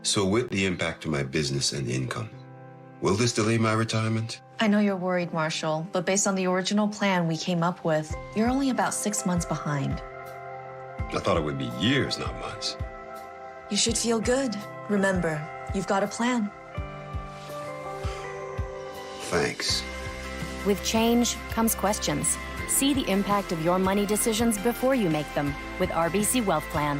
So with the impact to my business and income, will this delay my retirement? I know you're worried, Marshall, but based on the original plan we came up with, you're only about 6 months behind. I thought it would be years, not months. You should feel good. Remember, you've got a plan. Thanks. With change comes questions. See the impact of your money decisions before you make them with RBC Wealth Plan.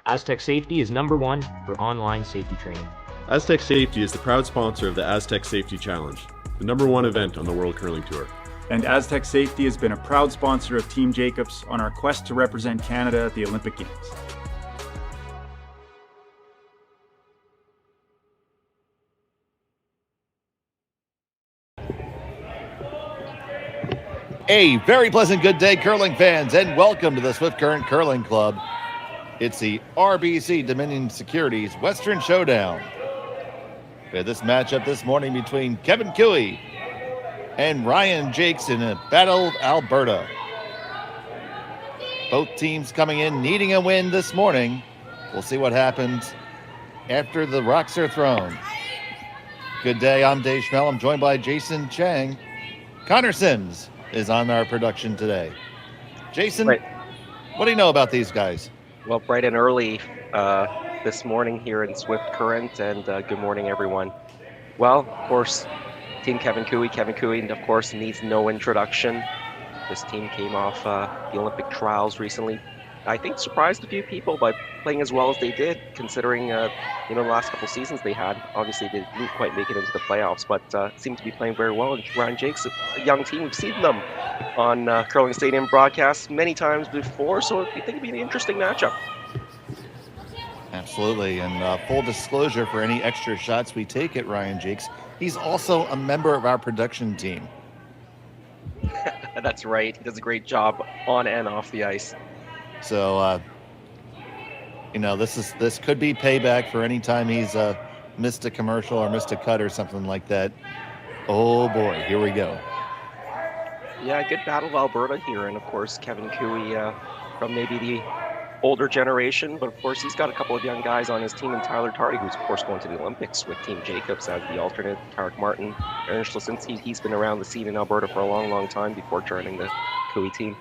Aztec Safety is #1 for online safety training. Aztec Safety is the proud sponsor of the Aztec Safety Challenge, the #1 event on the World Curling Tour. And Aztec Safety has been a proud sponsor of Team Jacobs on our quest to represent Canada at the Olympic Games. A very pleasant good day, curling fans, and welcome to the Swift Current Curling Club. It's the RBC Dominion Securities Western Showdown. We had this matchup this morning between Kevin Cooey and Ryan Jacques in a battle of Alberta. Both teams coming in needing a win this morning. We'll see what happens after the rocks are thrown. Good day, I'm Dave Schmel. I'm joined by Jason Chang. Connor Sims is on our production today. Jason, What do you know about these guys? Well, bright and early this morning here in Swift Current, and good morning, everyone. Well, of course, Team Kevin Cooey, of course, needs no introduction. This team came off the Olympic trials recently. I think surprised a few people by playing as well as they did, considering the last couple seasons they had. Obviously, they didn't quite make it into the playoffs, but seemed to be playing very well. And Ryan Jacques, a young team, we've seen them on Curling Stadium broadcasts many times before, so I think it'd be an interesting matchup. Absolutely, and full disclosure for any extra shots we take at Ryan Jacques, he's also a member of our production team. That's right. He does a great job on and off the ice. So, this could be payback for any time he's missed a commercial or missed a cut or something like that. Oh boy, here we go. Yeah, good battle of Alberta here, and of course Kevin Cooey from maybe the older generation, but of course he's got a couple of young guys on his team, and Tyler Tardy, who's of course going to the Olympics with Team Jacobs as the alternate. Tarek Martin, Aaron Schleszinski, he's been around the scene in Alberta for a long, long time before joining the Cooey team.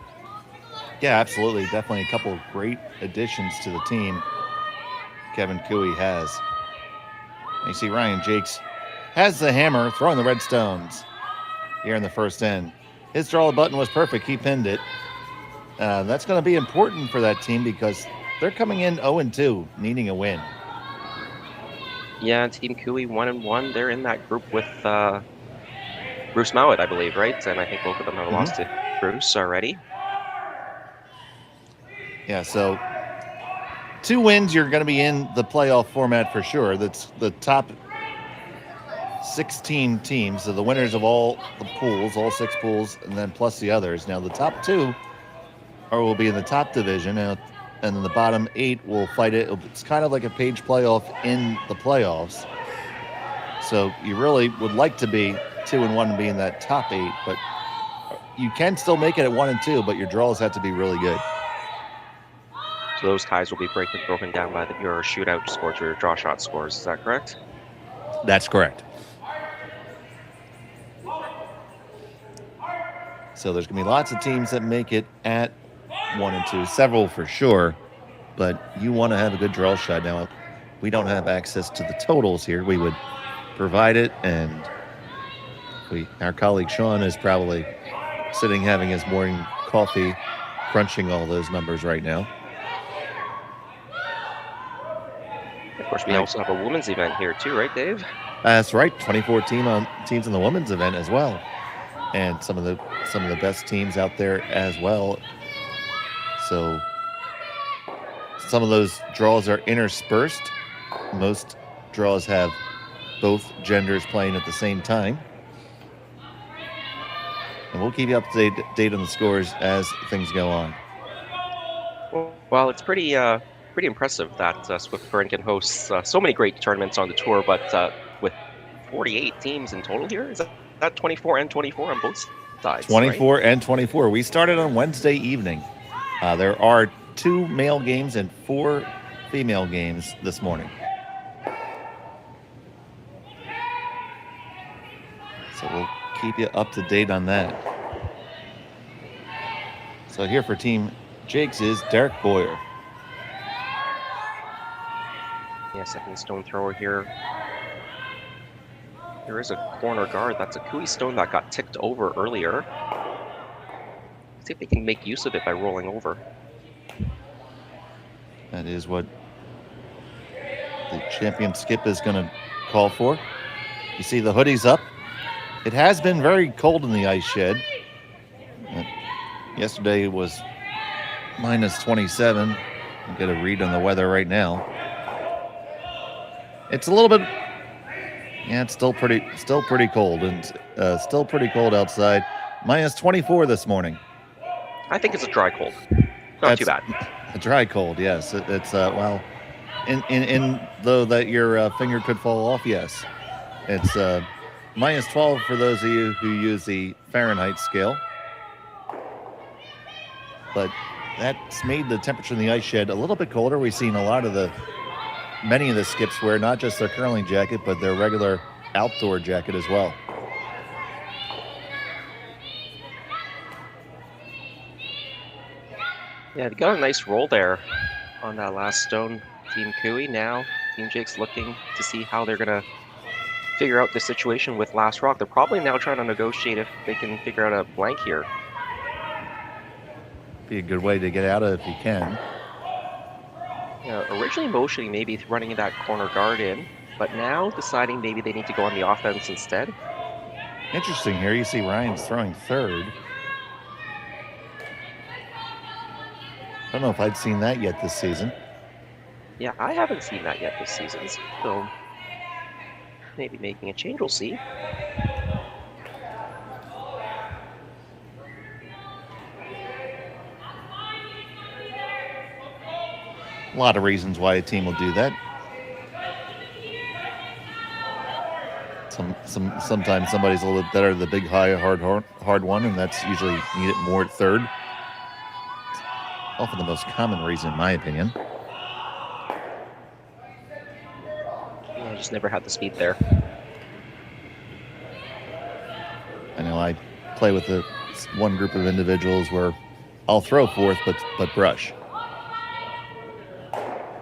Yeah, absolutely. Definitely a couple of great additions to the team Kevin Cooey has. And you see Ryan Jacques has the hammer, throwing the red stones here in the first end. His draw button was perfect. He pinned it. That's going to be important for that team because they're coming in 0-2, needing a win. Yeah, Team Cooey 1-1. They're in that group with Bruce Mowat, I believe, right? And I think both of them have lost to Bruce already. Yeah, so 2 wins, you're going to be in the playoff format for sure. That's the top 16 teams, so the winners of all the pools, all 6 pools, and then plus the others. Now, the top 2 will be in the top division, and then the bottom 8 will fight it. It's kind of like a page playoff in the playoffs. So you really would like to be 2-1 and be in that top 8, but you can still make it at 1-2, but your draws have to be really good. So those ties will be broken down by your shootout scores or your draw shot scores. Is that correct? That's correct. So there's going to be lots of teams that make it at 1-2, several for sure, but you want to have a good draw shot. Now, we don't have access to the totals here. We would provide it, and our colleague Sean is probably sitting having his morning coffee, crunching all those numbers right now. course, we also have a women's event here too, right, Dave? That's right. 24 teams in the women's event as well, and some of the best teams out there as well. So some of those draws are interspersed. Most draws have both genders playing at the same time. And we'll keep you up to date on the scores as things go on. Well, it's pretty impressive that Swift Current can host so many great tournaments on the tour, but with 48 teams in total here, is that 24 and 24 on both sides? 24 right? and 24. We started on Wednesday evening. There are 2 male games and 4 female games this morning. So we'll keep you up to date on that. So here for Team Jacques is Derek Boyer. Yeah, second stone thrower here. There is a corner guard. That's a Cooey stone that got ticked over earlier. See if they can make use of it by rolling over. That is what the champion skip is going to call for. You see the hoodies up. It has been very cold in the ice shed. Yesterday it was minus 27. I'll get a read on the weather right now. It's a little bit, yeah, it's still pretty cold, and still pretty cold outside. Minus 24 this morning. I think it's a dry cold. Not too bad. A dry cold, yes. It's well, in though that your finger could fall off, yes. It's minus 12 for those of you who use the Fahrenheit scale. But that's made the temperature in the ice shed a little bit colder. We've seen many of the skips wear not just their curling jacket, but their regular outdoor jacket as well. Yeah, they got a nice roll there on that last stone. Team Cooey. Now Team Jake's looking to see how they're going to figure out the situation with last rock. They're probably now trying to negotiate if they can figure out a blank here. Be a good way to get out of it if you can. Yeah, originally motioning maybe running that corner guard in, but now deciding maybe they need to go on the offense instead. Interesting here. You see Ryan's throwing third. I don't know if I'd seen that yet this season. Yeah, I haven't seen that yet this season, so maybe making a change, we'll see. A lot of reasons why a team will do that. Sometimes somebody's a little bit better at the big, high, hard one, and that's usually need it more at third. It's often the most common reason, in my opinion. Yeah, I just never had the speed there. I know I play with one group of individuals where I'll throw fourth, but brush.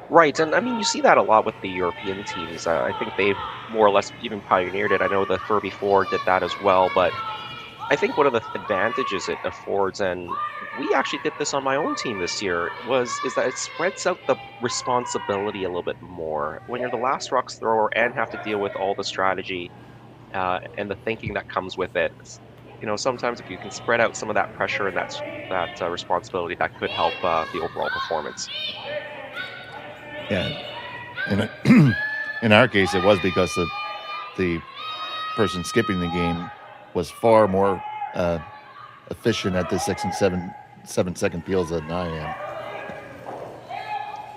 Right, and I mean, you see that a lot with the European teams. I think they've more or less even pioneered it. I know the Furby 4 did that as well, but I think one of the advantages it affords, and we actually did this on my own team this year, is that it spreads out the responsibility a little bit more. When you're the last rocks thrower and have to deal with all the strategy and the thinking that comes with it, you know, sometimes if you can spread out some of that pressure and that responsibility, that could help the overall performance. Yeah, in our case, it was because the person skipping the game was far more efficient at the 6 and 7 second peels than I am.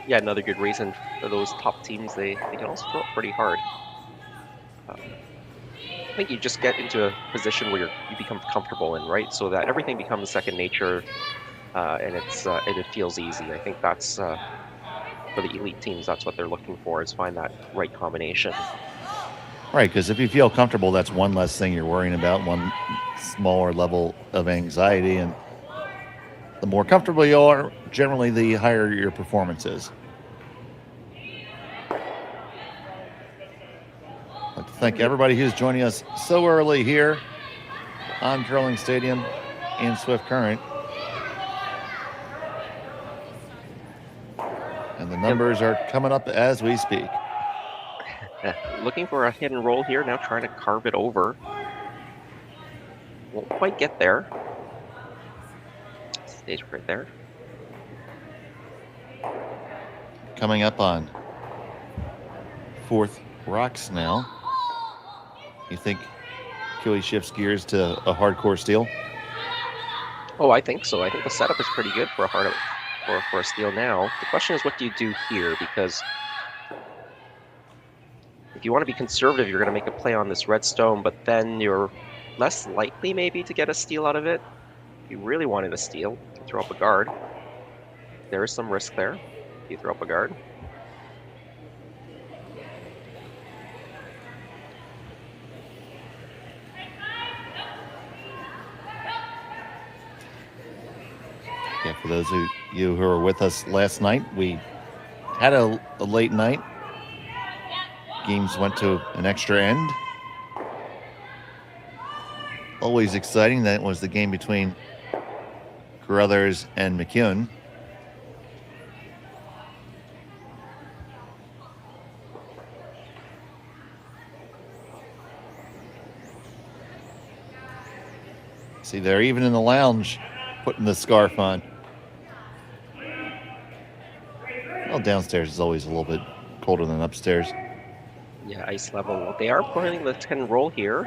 Yeah, another good reason for those top teams, they can also throw it pretty hard. I think you just get into a position where you become comfortable in, right? So that everything becomes second nature, and it feels easy. I think that's for the elite teams, that's what they're looking for, is find that right combination. Right, because if you feel comfortable, that's one less thing you're worrying about, one smaller level of anxiety, and the more comfortable you are, generally the higher your performance is. I'd like to thank everybody who's joining us so early here on Curling Stadium in Swift Current. And the numbers are coming up as we speak. Looking for a hit and roll here, now trying to carve it over. Won't quite get there. Stays right there. Coming up on 4th rocks now. You think Cooey shifts gears to a hardcore steal? Oh, I think so. I think the setup is pretty good for a steal now. The question is, what do you do here? Because if you want to be conservative, you're going to make a play on this red stone, but then you're less likely maybe to get a steal out of it. If you really wanted a steal, you can throw up a guard. There is some risk there if you throw up a guard. Yeah, for those of you who were with us last night, we had a late night. Games went to an extra end. Always exciting. That was the game between Carruthers and McEwen. See, they're even in the lounge putting the scarf on. Well, downstairs is always a little bit colder than upstairs. Yeah, ice level. They are playing the 10 roll here.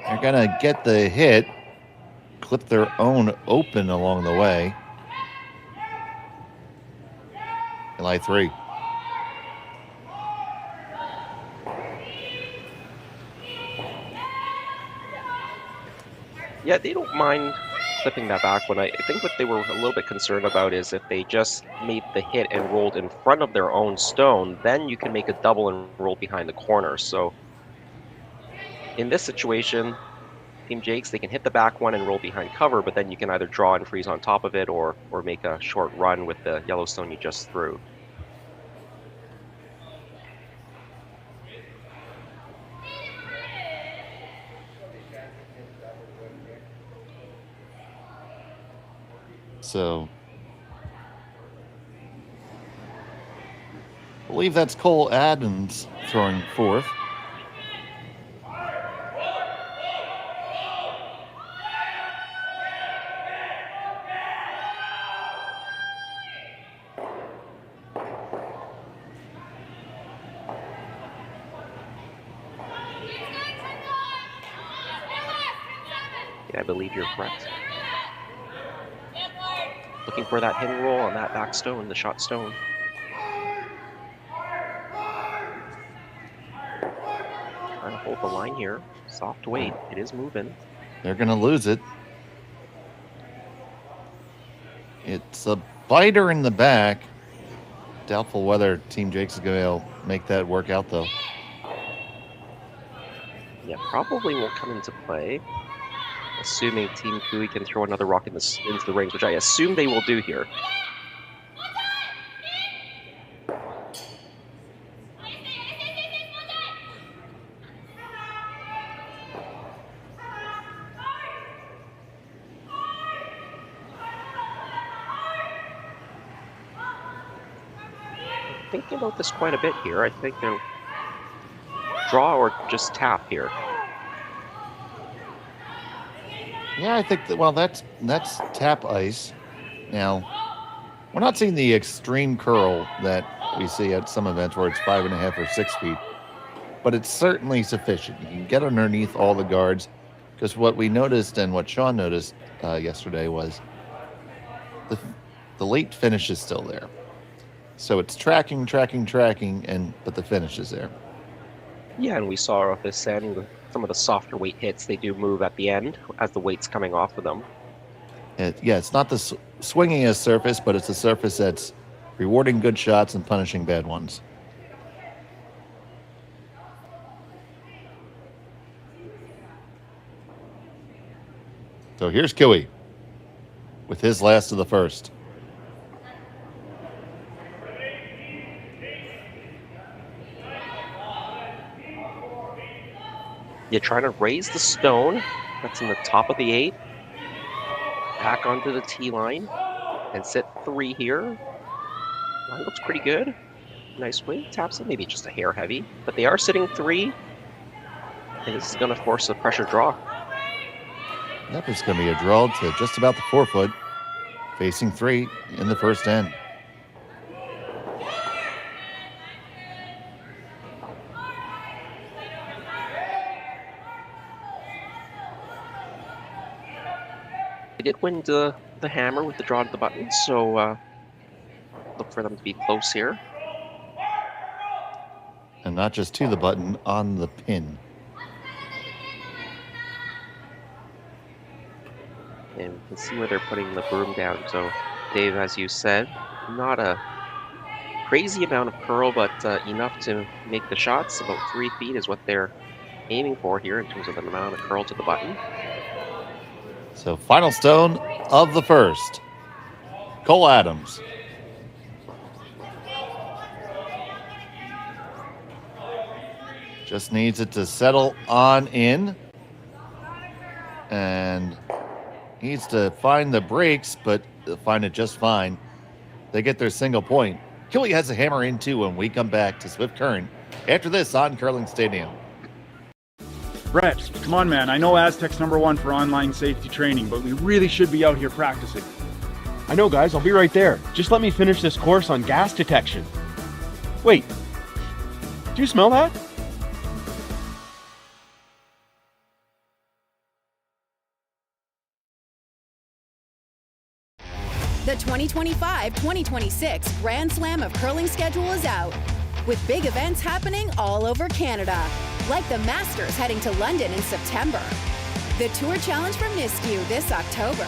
They're going to get the hit, clip their own open along the way. Line 3. Yeah, they don't mind flipping that back one. I think what they were a little bit concerned about is if they just made the hit and rolled in front of their own stone, then you can make a double and roll behind the corner. So in this situation, Team Jakes, they can hit the back one and roll behind cover, but then you can either draw and freeze on top of it or make a short run with the yellow stone you just threw. So, I believe that's Cole Adams throwing 4th. Yeah, I believe you're correct. Looking for that hit and roll on that back stone, the shot stone. Trying to hold the line here. Soft weight. It is moving. They're going to lose it. It's a biter in the back. Doubtful whether Team Jakes is going to be able to make that work out, though. Yeah, probably won't come into play. Assuming Team Cooey can throw another rock into the rings, which I assume they will do here. I'm thinking about this quite a bit here. I think they'll draw or just tap here. Yeah, I think that, well, that's tap ice. Now, we're not seeing the extreme curl that we see at some events where it's 5.5 or 6 feet, but it's certainly sufficient. You can get underneath all the guards, because what we noticed and what Sean noticed yesterday was the late finish is still there. So it's tracking, but the finish is there. Yeah, and we saw at this end, some of the softer weight hits, they do move at the end as the weight's coming off of them. Yeah, it's not the swingingest surface, but it's a surface that's rewarding good shots and punishing bad ones. So here's Cooey with his last of the first. You're trying to raise the stone that's in the top of the 8, back onto the tee line, and sit 3 here. Line looks pretty good. Nice wing. Taps it, maybe just a hair heavy. But they are sitting 3. And this is going to force a pressure draw. Yep, it's going to be a draw to just about the 4-foot, facing 3 in the first end. They did win the hammer with the draw to the button, so look for them to be close here. And not just to the button, on the pin. And you can see where they're putting the broom down. So, Dave, as you said, not a crazy amount of curl, but enough to make the shots. About 3 feet is what they're aiming for here in terms of the amount of curl to the button. So final stone of the first. Cole Adams. Just needs it to settle on in. And needs to find the brakes, but they'll find it just fine. They get their single point. Kiwi has a hammer in too when we come back to Swift Current after this on Curling Stadium. Brett, come on, man. I know Aztec's #1 for online safety training, but we really should be out here practicing. I know, guys. I'll be right there. Just let me finish this course on gas detection. Wait. Do you smell that? The 2025-2026 Grand Slam of Curling schedule is out, with big events happening all over Canada, like the Masters heading to London in September, the Tour Challenge from Nisku this October,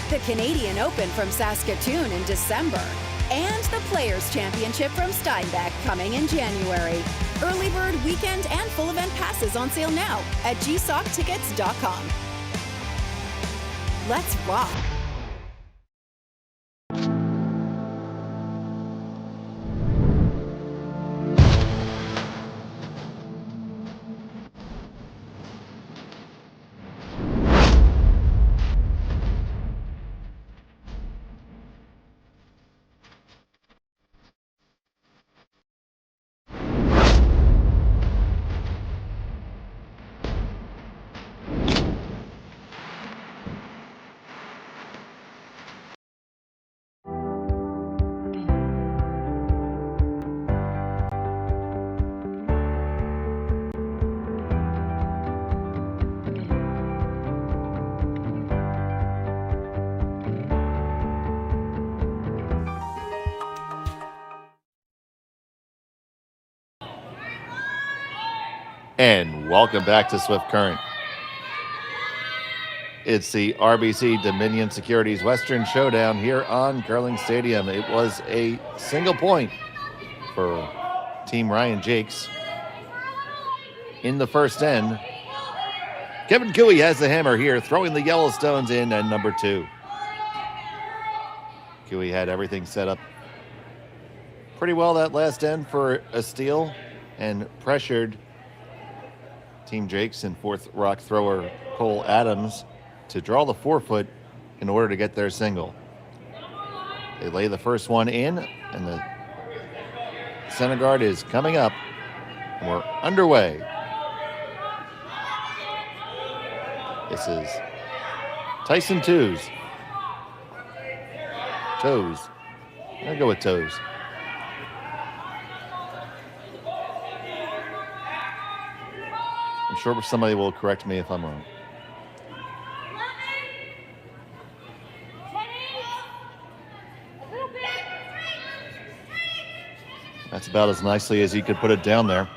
the Canadian Open from Saskatchewan in December, and the Players' Championship from Steinbeck coming in January. Early bird weekend and full event passes on sale now at gsocktickets.com. Let's rock! And welcome back to Swift Current. It's the RBC Dominion Securities Western Showdown here on Curling Stadium. It was a single point for Team Ryan Jacques. In the first end, Kevin Cooey has the hammer here, throwing the Yellowstones in at number 2. Cooey had everything set up pretty well that last end for a steal and pressured Team Jacques and fourth rock thrower Cole Adams to draw the 4-foot in order to get their single. They lay the first one in, and the center guard is coming up, and we're underway. This is Tyson Toes. I'm gonna go with Toes. I'm sure somebody will correct me if I'm wrong. That's about as nicely as he could put it down there.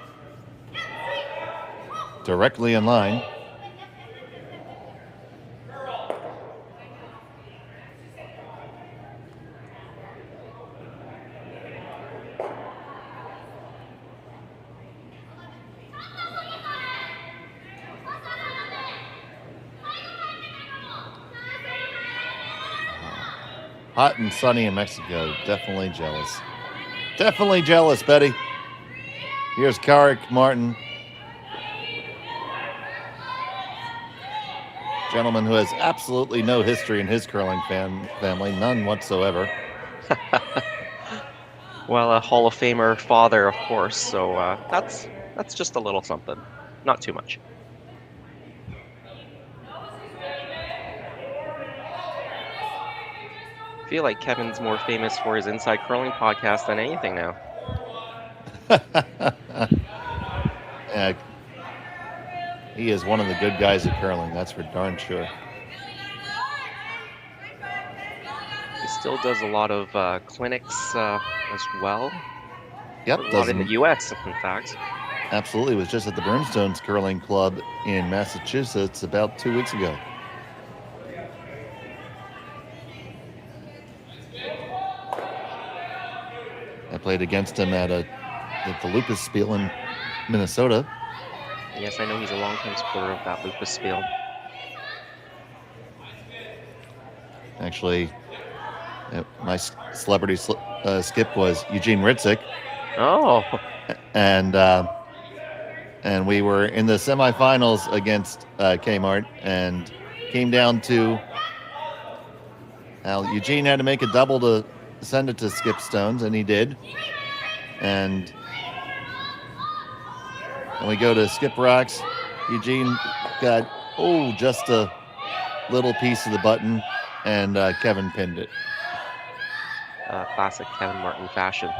Directly in line. Hot and sunny in Mexico. Definitely jealous. Definitely jealous, Betty. Here's Carrick Martin. Gentleman who has absolutely no history in his curling family. None whatsoever. Well, a Hall of Famer father, of course. So that's just a little something, not too much. I feel like Kevin's more famous for his Inside Curling podcast than anything now. Yeah, he is one of the good guys at curling, that's for darn sure. He still does a lot of clinics as well. Yep, a lot in the U.S., in fact. Absolutely, was just at the Brimstones Curling Club in Massachusetts about 2 weeks ago. I played against him at the Lupus Spiel in Minnesota. Yes, I know he's a long-time supporter of that Lupus Spiel. Actually, my celebrity skip was Eugene Ritzik. Oh. And we were in the semifinals against Kmart, and came down to Eugene had to make a double to send it to Skip Stones, and he did. And we go to Skip Rocks. Eugene got just a little piece of the button, and Kevin pinned it. Classic Kevin Martin fashion.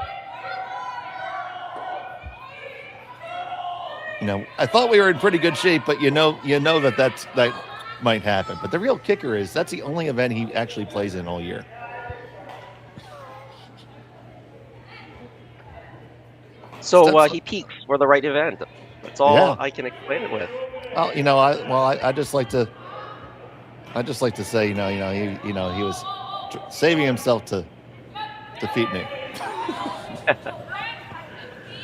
I thought we were in pretty good shape, but you know that might happen. But the real kicker is that's the only event he actually plays in all year. So he peaks for the right event. That's all I can explain it with. Well, I just like to say, he was saving himself to defeat me.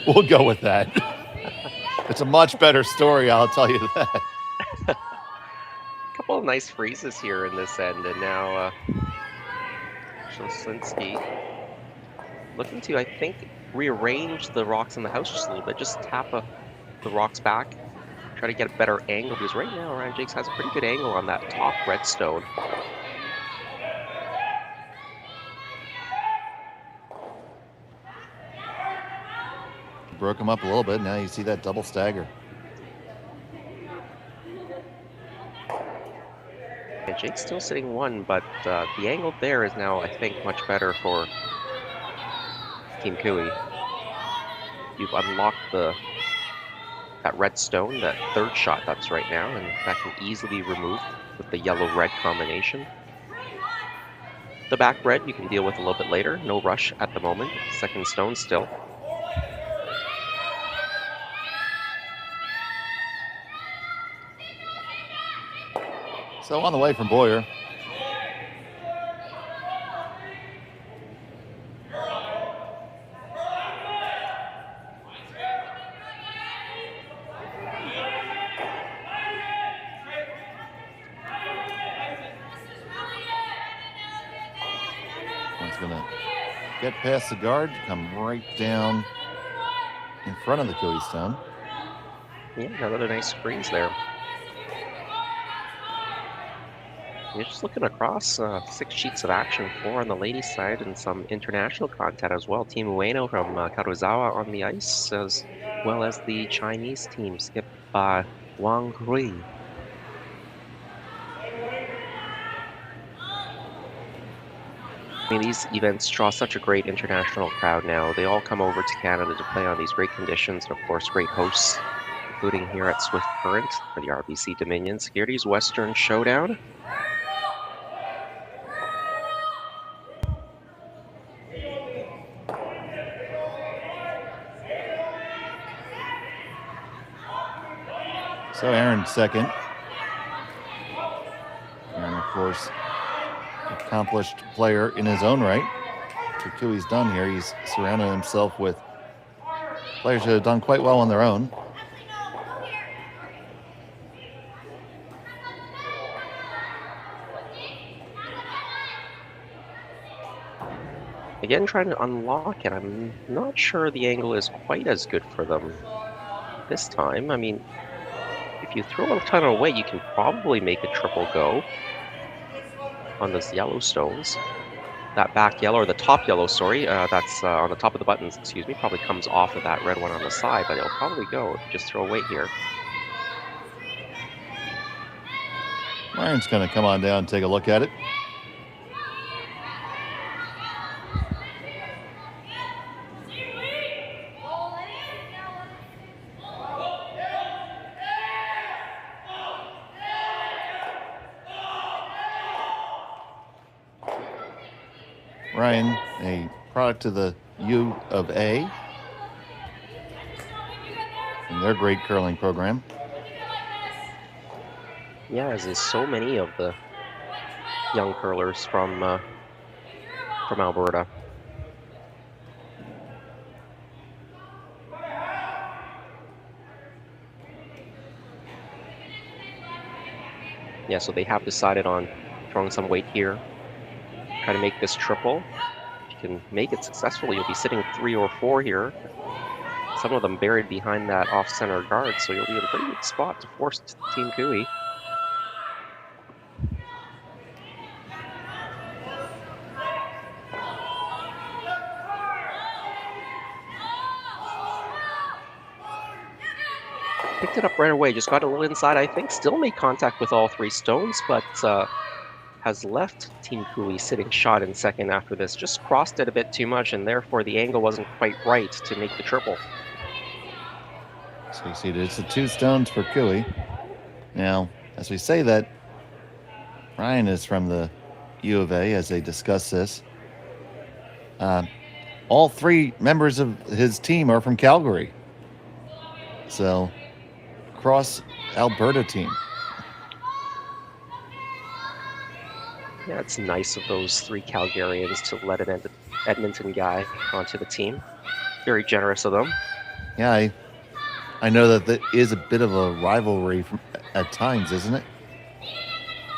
We'll go with that. It's a much better story, I'll tell you that. A couple of nice freezes here in this end, and now Shoslinski looking to, I think, rearrange the rocks in the house just a little bit. Just tap the rocks back, try to get a better angle, because right now Ryan Jacques has a pretty good angle on that top red stone. Broke him up a little bit. Now you see that double stagger. And Jake's still sitting one, but the angle there is now, I think, much better for Team Cooey. You've unlocked that red stone, that third shot that's right now, and that can easily be removed with the yellow-red combination. The back red you can deal with a little bit later. No rush at the moment. Second stone still. So on the way from Boyer. One's gonna get past the guard, come right down in front of the Cooey stone. Yeah, another nice freeze there. You're just looking across 6 sheets of action, 4 on the ladies' side, and some international content as well. Team Ueno from Karuizawa on the ice, as well as the Chinese team, skipped by Wang Hui. I mean, these events draw such a great international crowd now. They all come over to Canada to play on these great conditions, and of course, great hosts, including here at Swift Current for the RBC Dominion Securities Western Showdown. So Aaron's second. Aaron, of course, accomplished player in his own right. What Cooey's done here, he's surrounded himself with players who have done quite well on their own. Again, trying to unlock it. I'm not sure the angle is quite as good for them this time. I mean, if you throw a ton away, you can probably make a triple go on those yellow stones. that back yellow, or the top yellow, sorry, that's on the top of the buttons, excuse me, probably comes off of that red one on the side, but it'll probably go. Just throw a weight here. Ryan's going to come on down and take a look at it. Ryan, a product of the U of A and their great curling program. Yeah, as is so many of the young curlers from Alberta. Yeah, so they have decided on throwing some weight here. Try to make this triple. If you can make it successfully, you'll be sitting 3 or 4 here. Some of them buried behind that off-center guard, so you'll be in a pretty good spot to force Team Cooey. Picked it up right away, just got a little inside, I think. Still made contact with all 3 stones, but has left Team Cooey sitting shot in second after this. Just crossed it a bit too much, and therefore the angle wasn't quite right to make the triple. So you see, it's the 2 stones for Cooey. Now, as we say that, Ryan is from the U of A as they discuss this. All 3 members of his team are from Calgary. So, cross Alberta team. Yeah, it's nice of those 3 Calgarians to let an Edmonton guy onto the team. Very generous of them. Yeah, I know that there is a bit of a rivalry at times, isn't it?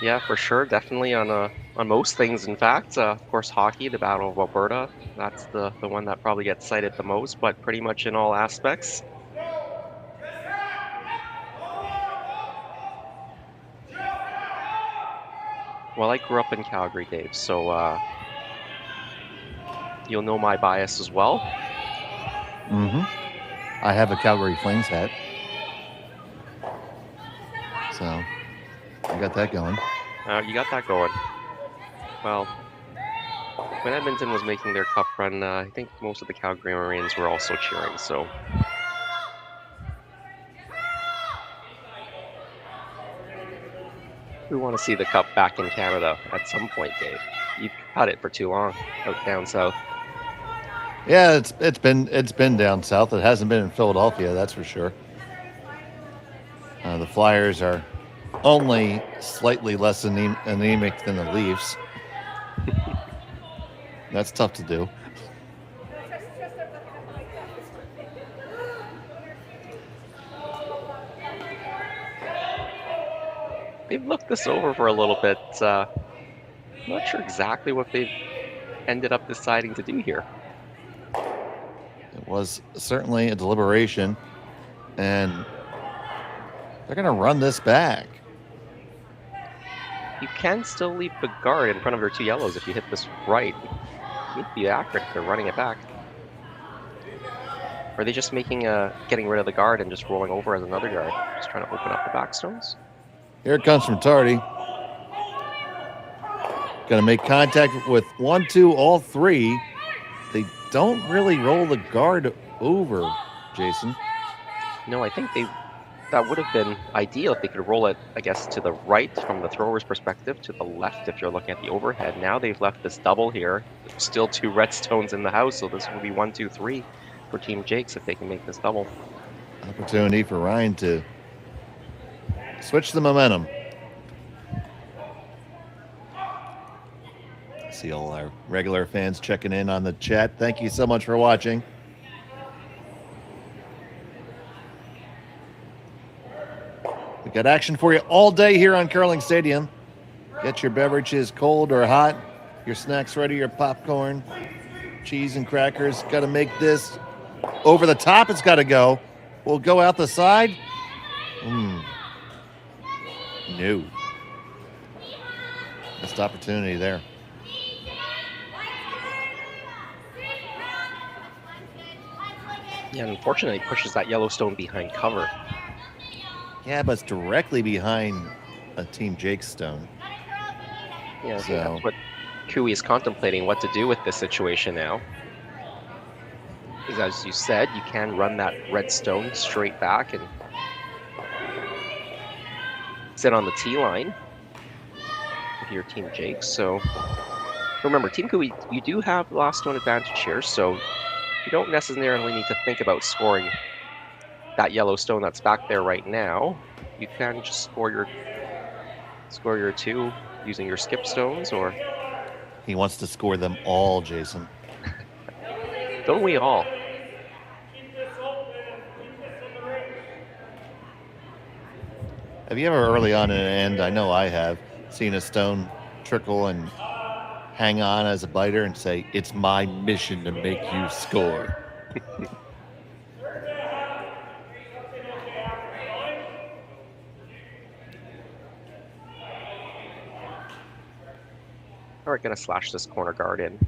Yeah, for sure. Definitely on most things, in fact. Of course, hockey, the Battle of Alberta. That's the one that probably gets cited the most, but pretty much in all aspects. Well, I grew up in Calgary, Dave, so you'll know my bias as well. Mm-hmm. I have a Calgary Flames hat. So, I got that going. You got that going. Well, when Edmonton was making their cup run, I think most of the Calgary Marines were also cheering, so... We want to see the cup back in Canada at some point, Dave. You've had it for too long out down south. Yeah, it's been down south. It hasn't been in Philadelphia, that's for sure. The Flyers are only slightly less anemic than the Leafs. That's tough to do. They've looked this over for a little bit. I'm not sure exactly what they've ended up deciding to do here. It was certainly a deliberation, and they're going to run this back. You can still leave the guard in front of their 2 yellows if you hit this right. You need to be accurate if they're running it back. Or are they just making getting rid of the guard and just rolling over as another guard? Just trying to open up the backstones? Here it comes from Tardy. Going to make contact with 1, 2, all 3. They don't really roll the guard over, Jason. No, I think that would have been ideal if they could roll it, I guess, to the right from the thrower's perspective, to the left if you're looking at the overhead. Now they've left this double here. There's still 2 red stones in the house, so this will be 1, 2, 3 for Team Jacques if they can make this double. Opportunity for Ryan to switch the momentum. See all our regular fans checking in on the chat. Thank you so much for watching. We got action for you all day here on Curling Stadium. Get your beverages cold or hot, your snacks ready, your popcorn, cheese and crackers. Got to make this over the top. It's got to go. We'll go out the side. No. Missed opportunity there. Yeah, unfortunately, it pushes that yellow stone behind cover. Yeah, but it's directly behind a Team Jake stone. Yeah, I So- think that's what Cooey is contemplating what to do with this situation now. Because as you said, you can run that red stone straight back and sit on the T line with your Team Jake. So remember, Team Cooey, you do have last stone advantage here, so you don't necessarily need to think about scoring that yellow stone that's back there right now. You can just score your 2 using your skip stones, or He wants to score them all, Jason. don't we all? Have you ever early on in an end, I know I have, seen a stone trickle and hang on as a biter and say, it's my mission to make you score? All right, gonna slash this corner guard in.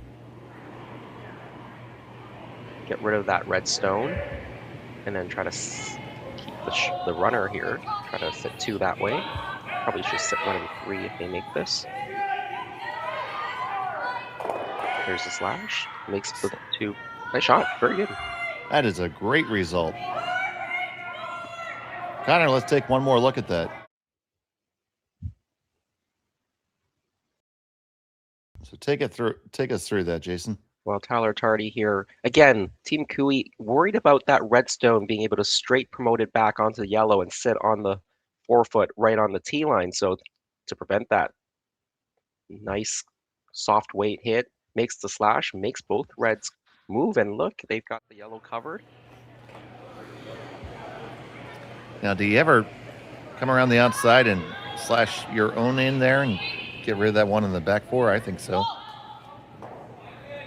Get rid of that red stone, and then try to keep the runner here. Try to sit 2 that way. Probably should sit running 3 if they make this. Here's the slash. Makes the 2. Nice shot. Very good. That is a great result. Connor, let's take one more look at that. So take us through that, Jason. Well, Tyler Tardy here. Again, Team Cooey worried about that red stone being able to straight promote it back onto the yellow and sit on the 4-foot right on the T line. So to prevent that, nice soft weight hit, makes the slash, makes both reds move, and look, they've got the yellow covered. Now, do you ever come around the outside and slash your own in there and get rid of that one in the back 4? I think so.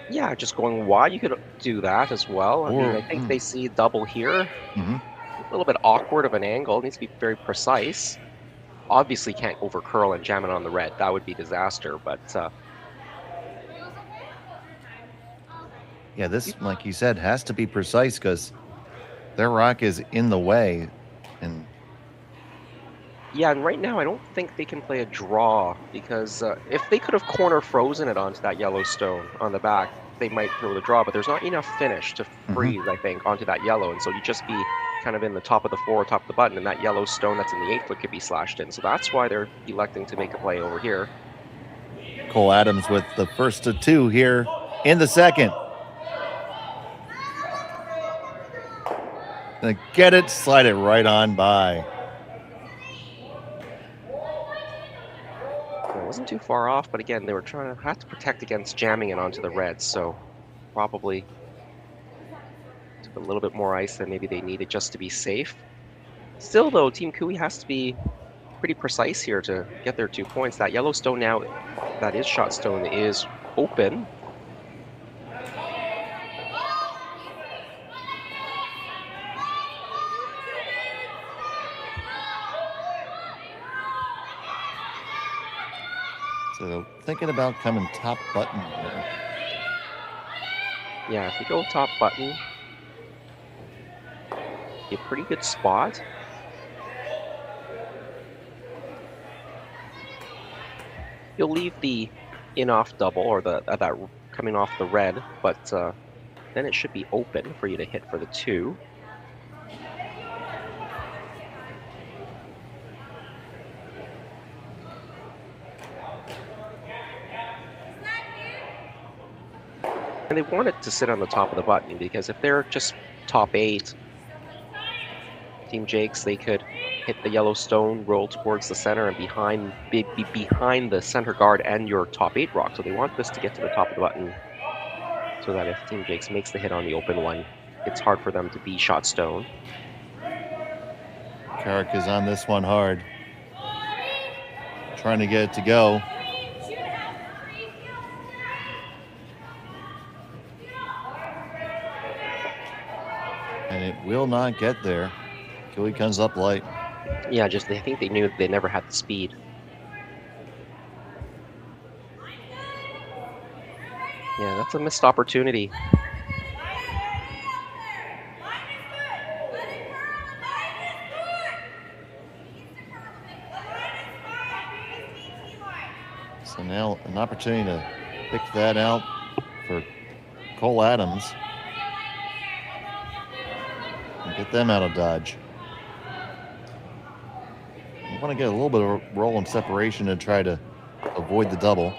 Yeah, just going wide, you could do that as well. I mean, I think they see double here. Mhm. A little bit awkward of an angle. It needs to be very precise. Obviously can't over curl and jam it on the red. That would be disaster, but Yeah, this, like you said, has to be precise because their rock is in the way. And yeah, and right now I don't think they can play a draw because if they could have corner frozen it onto that yellow stone on the back, they might throw the draw, but there's not enough finish to freeze, I think, onto that yellow, and so you just be kind of in the top of the 4, top of the button, and that yellow stone that's in the 8-foot could be slashed in. So that's why they're electing to make a play over here. Cole Adams with the first of 2 here in the second. Then get it, slide it right on by. It wasn't too far off, but again, they were trying to have to protect against jamming it onto the reds, so probably took a little bit more ice than maybe they needed just to be safe. Still, though, Team Cooey has to be pretty precise here to get their 2 points. That yellow stone now, that is shot stone, is open. So thinking about coming top button here. Yeah, if you go top button, a pretty good spot. You'll leave the in-off double, or that coming off the red, but then it should be open for you to hit for the 2. And they want it to sit on the top of the button because if they're just top 8, Team Jakes, they could hit the yellow stone, roll towards the center, and be behind the center guard and your top 8 rock. So they want this to get to the top of the button so that if Team Jakes makes the hit on the open one, it's hard for them to be shot stone. Carrick is on this one hard. Trying to get it to go. And it will not get there. Cooey comes up light. Yeah, I think they knew they never had the speed. Yeah, that's a missed opportunity. And now an opportunity to pick that out for Cole Adams and get them out of dodge. You want to get a little bit of roll and separation and try to avoid the double.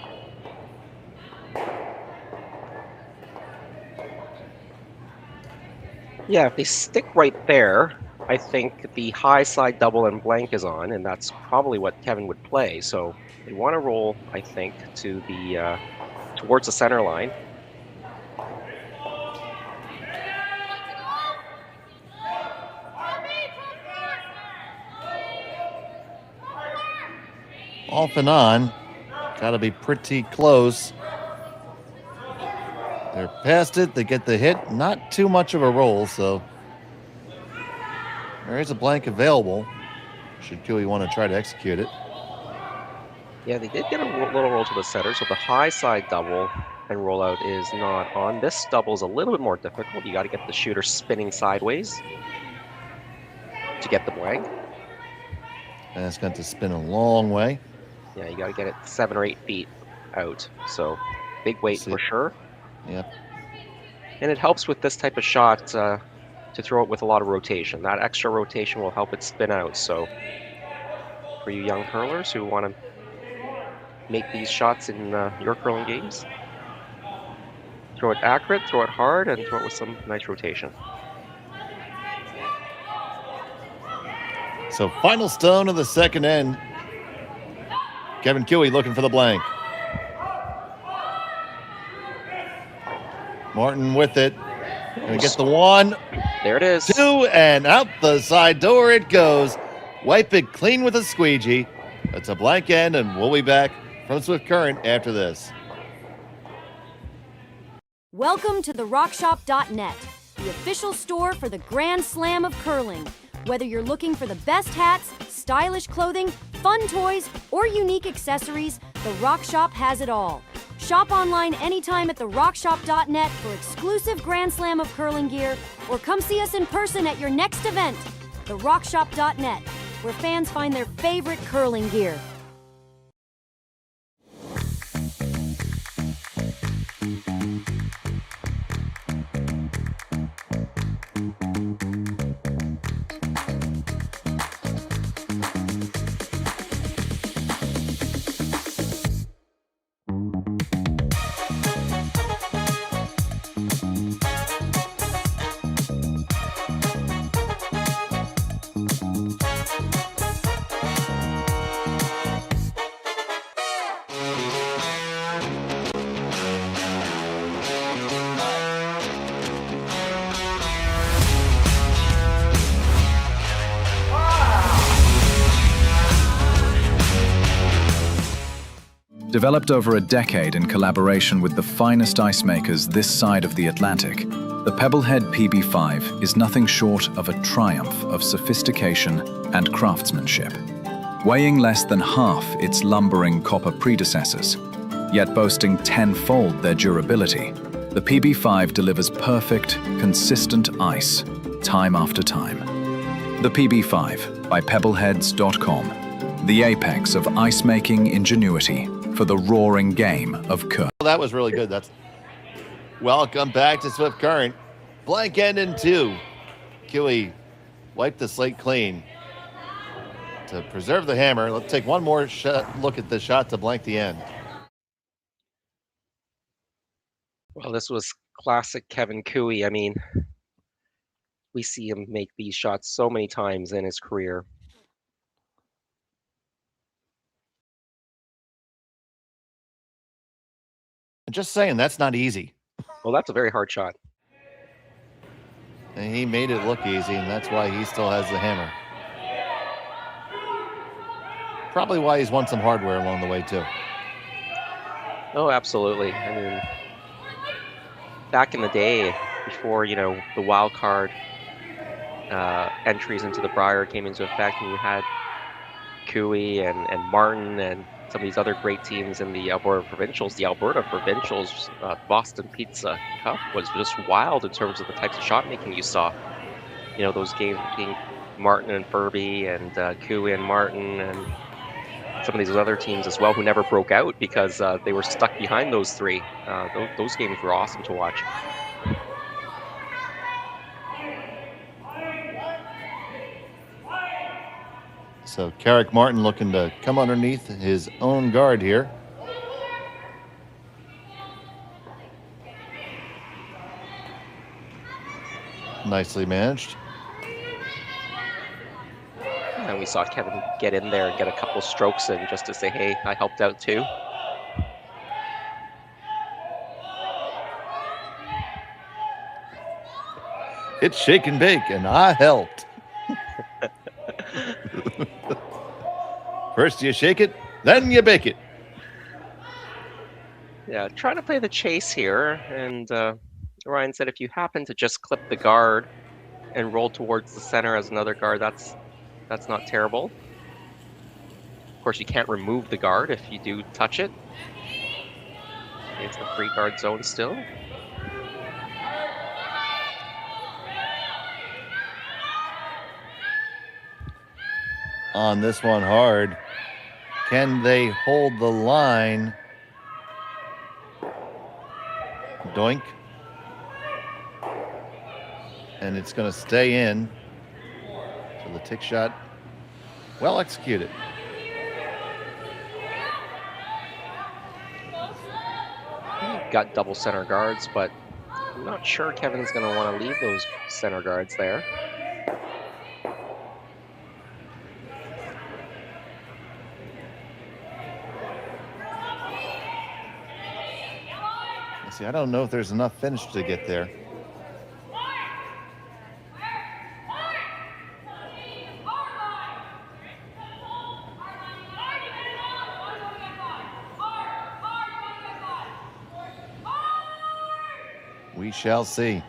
Yeah, if they stick right there, I think the high side double and blank is on, and that's probably what Kevin would play. So they want to roll, I think, to the towards the center line. Off and on. Got to be pretty close. They're past it. They get the hit. Not too much of a roll, so there is a blank available. Should Cooey want to try to execute it. Yeah, they did get a little roll to the center, so the high side double and rollout is not on. This double is a little bit more difficult. You got to get the shooter spinning sideways to get the blank. And it's going to spin a long way. Yeah, you got to get it 7 or 8 feet out. So big weight for sure. Yep. And it helps with this type of shot to throw it with a lot of rotation. That extra rotation will help it spin out. So for you young curlers who want to make these shots in your curling games, throw it accurate, throw it hard, and throw it with some nice rotation. So final stone of the second end. Kevin Cooey looking for the blank. Martin with it. Gonna get the one. There it is. 2, and out the side door it goes. Wipe it clean with a squeegee. It's a blank end, and we'll be back from Swift Current after this. Welcome to therockshop.net, the official store for the Grand Slam of curling. Whether you're looking for the best hats, stylish clothing, fun toys, or unique accessories, The Rock Shop has it all. Shop online anytime at therockshop.net for exclusive Grand Slam of curling gear, or come see us in person at your next event. therockshop.net, where fans find their favorite curling gear. Developed over a decade in collaboration with the finest ice makers this side of the Atlantic, the Pebblehead PB5 is nothing short of a triumph of sophistication and craftsmanship. Weighing less than half its lumbering copper predecessors, yet boasting tenfold their durability, the PB5 delivers perfect, consistent ice, time after time. The PB5 by Pebbleheads.com, the apex of ice-making ingenuity for the roaring game of curling. Well, that was really good. That's welcome back to Swift Current. Blank end in 2. Cooey wiped the slate clean to preserve the hammer. Let's take one more look at the shot to blank the end. Well, this was classic Kevin Cooey. I mean, we see him make these shots so many times in his career. Just saying, that's not easy. Well, that's a very hard shot. And he made it look easy, and that's why he still has the hammer. Probably why he's won some hardware along the way, too. Oh, absolutely. I mean, back in the day, before, the wild card entries into the Brier came into effect, and you had Cooey and Martin and some of these other great teams in the Alberta Provincials. The Alberta Provincials Boston Pizza Cup was just wild in terms of the types of shot making you saw. Those games between Martin and Furby and Cooey and Martin, and some of these other teams as well who never broke out because they were stuck behind those three. Those games were awesome to watch. So Carrick Martin looking to come underneath his own guard here. Nicely managed. And we saw Kevin get in there and get a couple strokes in just to say, hey, I helped out too. It's shake and bake, and I helped. First you shake it, then you bake it. Yeah, trying to play the chase here. And Ryan said if you happen to just clip the guard and roll towards the center as another guard, that's not terrible. Of course, you can't remove the guard if you do touch it. It's the free guard zone still. On this one hard. Can they hold the line? Doink. And it's going to stay in. So the tick shot, well executed. Got double center guards, but I'm not sure Kevin's going to want to leave those center guards there. See, I don't know if there's enough finish to get there. We shall see.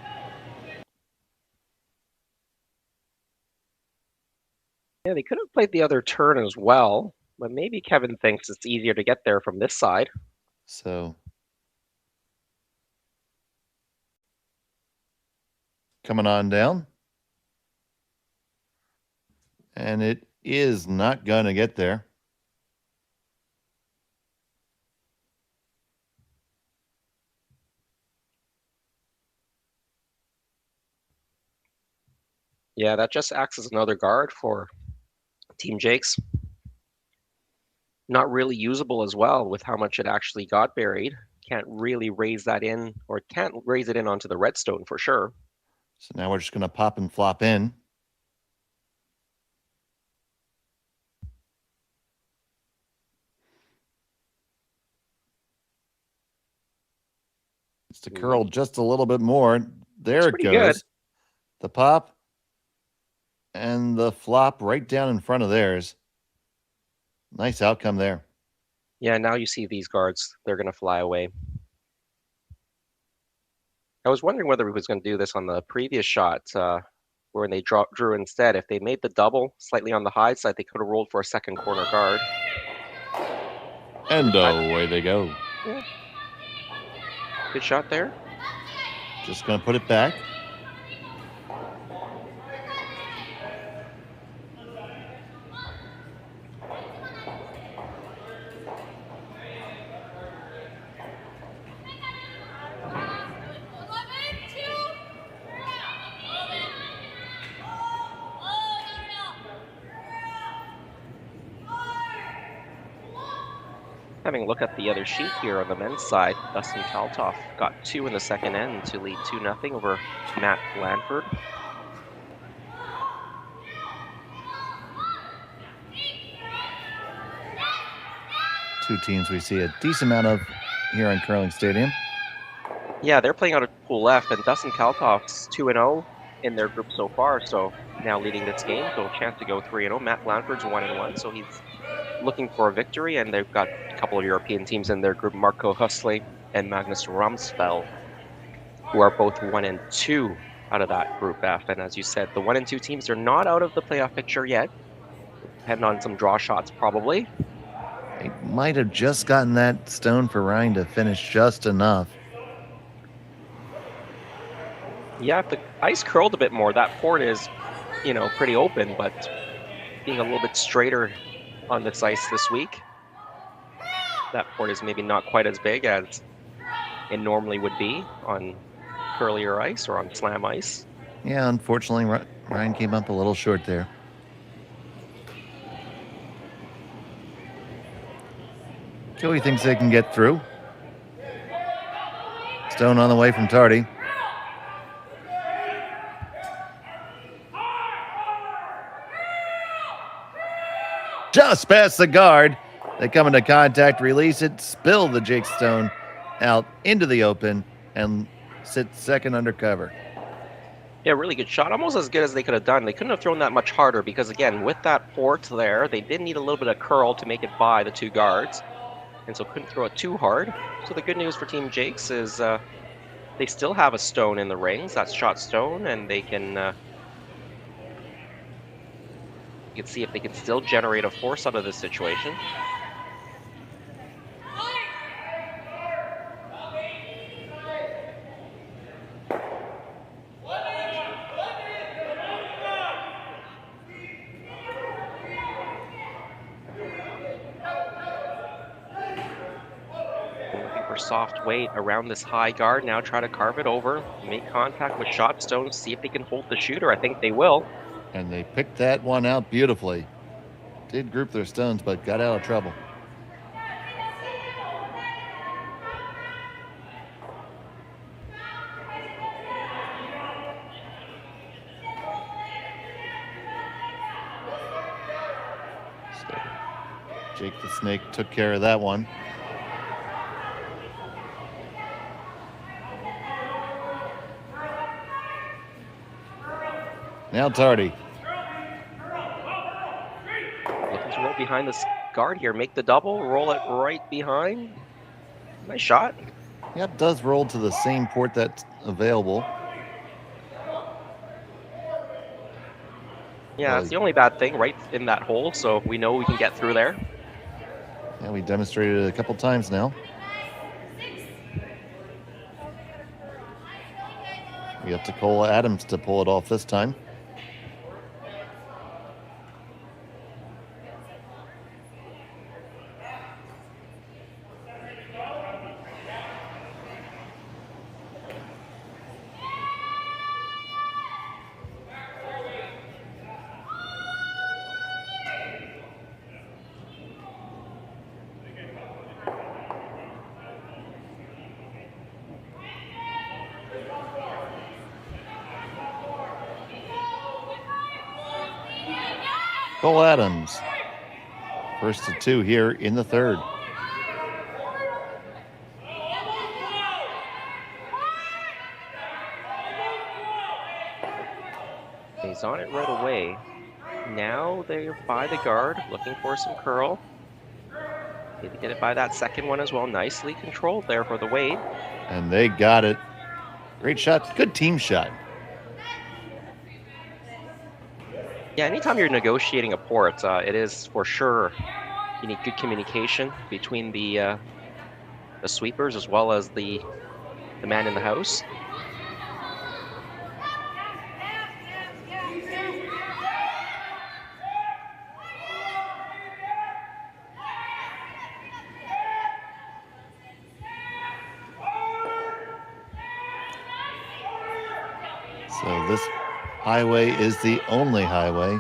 Yeah, they could have played the other turn as well, but maybe Kevin thinks it's easier to get there from this side. So coming on down. And it is not going to get there. Yeah, that just acts as another guard for Team Jake's. Not really usable as well with how much it actually got buried. Can't really raise that in, or can't raise it in onto the redstone for sure. So now we're just going to pop and flop in. It's to curl just a little bit more. There it goes. Good. The pop and the flop right down in front of theirs. Nice outcome there. Yeah, now you see these guards. They're going to fly away. I was wondering whether he was going to do this on the previous shot when they drew instead. If they made the double slightly on the high side, they could have rolled for a second corner guard. And away they go. Yeah. Good shot there. Just going to put it back. Having a look at the other sheet here on the men's side, Dustin Kaltoff got 2 in the second end to lead 2-0 over Matt Blanford. Two teams we see a decent amount of here in Curling Stadium. Yeah, they're playing out of Pool F, and Dustin Kaltoff's 2-0 in their group so far, so now leading this game, so a chance to go 3-0. Matt Blanford's 1-1, so he's looking for a victory, and they've got a couple of European teams in their group, Marco Husley and Magnus Rumsfeld, who are both 1-2 out of that group F. And as you said, the 1-2 teams are not out of the playoff picture yet. Heading on some draw shots, probably. They might have just gotten that stone for Ryan to finish just enough. Yeah, if the ice curled a bit more, that port is, pretty open, but being a little bit straighter on this ice this week. That port is maybe not quite as big as it normally would be on curlier ice or on slam ice. Yeah, unfortunately, Ryan came up a little short there. Joey thinks they can get through. Stone on the way from Tardy. Just past the guard. They come into contact, release it, spill the Jake Stone out into the open, and sit second under cover. Yeah, really good shot. Almost as good as they could have done. They couldn't have thrown that much harder because, again, with that port there, they did need a little bit of curl to make it by the two guards, and so couldn't throw it too hard. So the good news for Team Jakes is they still have a stone in the rings. That's shot Stone, and they can you can see if they can still generate a force out of this situation. Soft weight around this high guard. Now try to carve it over, make contact with shot Stone, see if they can hold the shooter. I think they will. And they picked that one out beautifully. Did group their stones, but got out of trouble. So Jake the Snake took care of that one. Now Tardy. Looking to roll behind this guard here. Make the double, roll it right behind. Nice shot. Yep, does roll to the same port that's available. Yeah, that's the only bad thing, right in that hole, so we know we can get through there. Yeah, we demonstrated it a couple times now. We have to Cole Adams to pull it off this time. Cole Adams, first to two here in the third. He's on it right away. Now they're by the guard, looking for some curl. Maybe get it by that second one as well. Nicely controlled there for the Wade. And they got it. Great shot. Good team shot. Yeah, anytime you're negotiating a port, it is for sure you need good communication between the sweepers as well as the man in the house. So this highway is the only highway.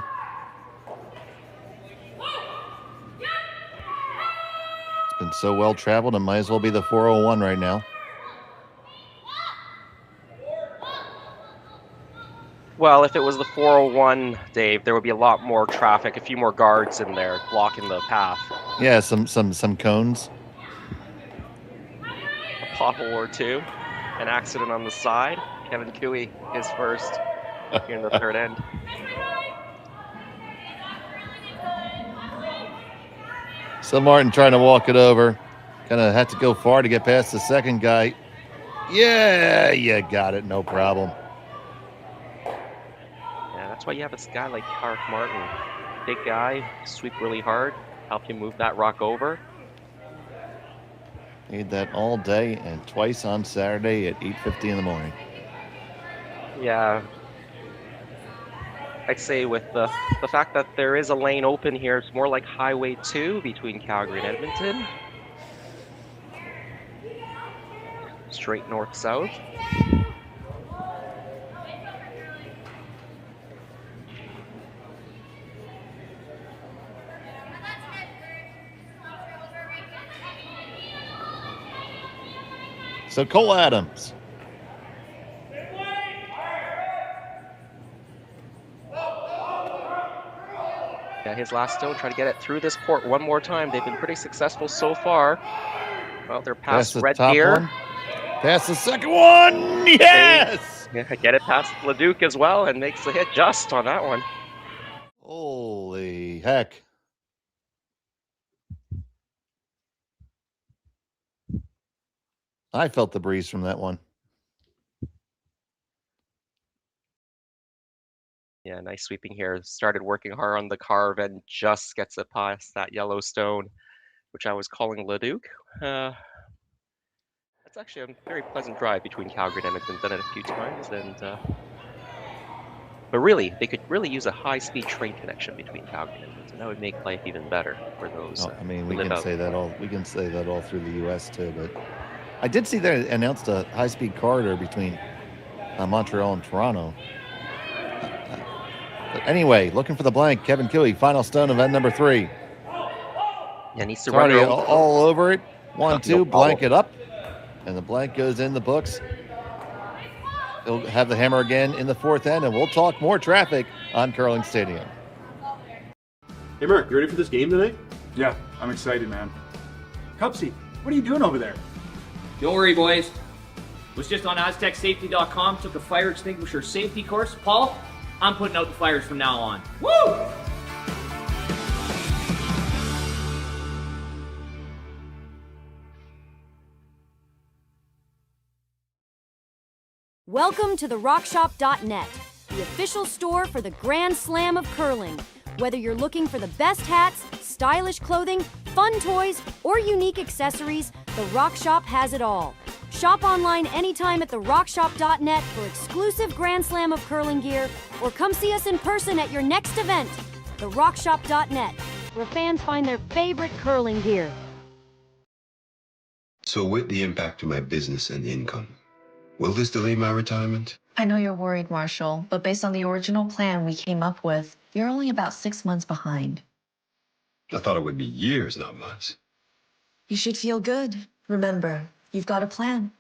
It's been so well traveled, it might as well be the 401 right now. Well, if it was the 401, Dave, there would be a lot more traffic, a few more guards in there blocking the path. Yeah, some cones. A pothole or two, an accident on the side. Kevin Cooey, his first here in the third end. So Martin trying to walk it over. Kind of had to go far to get past the second guy. Yeah, you got it. No problem. Yeah, that's why you have a guy like Mark Martin. Big guy, sweep really hard, help you move that rock over. Made that all day and twice on Saturday at 8:50 in the morning. Yeah. I'd say with the fact that there is a lane open here, it's more like Highway 2 between Calgary and Edmonton. Straight north-south. So Cole Adams. Yeah, his last stone, try to get it through this port one more time. They've been pretty successful so far. Well, they're past the Red top Deer. one. Pass the second one. Yes! Yeah, get it past Leduc as well and makes the hit just on that one. Holy heck. I felt the breeze from that one. Yeah, nice sweeping here. Started working hard on the carve and just gets it past that yellow stone, which I was calling Leduc. That's actually a very pleasant drive between Calgary and Edmonton. Done it a few times, and but really, they could really use a high-speed train connection between Calgary and Edmonton. That would make life even better for those. I mean, we live can out. say that all. We can say that all through the U.S. too. But I did see they announced a high-speed corridor between Montreal and Toronto. But anyway, looking for the blank. Kevin Cooey, final stone of end number 3. Yeah, needs to Sorry, run all over it. 1, No 2, problem. blank it up. And the blank goes in the books. He'll have the hammer again in the 4th end, and we'll talk more traffic on Curling Stadium. Hey, Mark, you ready for this game tonight? Yeah, I'm excited, man. Cupsy, what are you doing over there? Don't worry, boys. Was just on AztecSafety.com, took a fire extinguisher safety course. Paul, I'm putting out the fires from now on. Woo! Welcome to the RockShop.net, the official store for the Grand Slam of curling. Whether you're looking for the best hats, stylish clothing, fun toys, or unique accessories, the Rock Shop has it all. Shop online anytime at the RockShop.net for exclusive Grand Slam of curling gear, or come see us in person at your next event. The RockShop.net, where fans find their favorite curling gear. So with the impact to my business and income, will this delay my retirement? I know you're worried, Marshall, but based on the original plan we came up with, you're only about 6 months behind. I thought it would be years, not months. You should feel good. Remember, you've got a plan.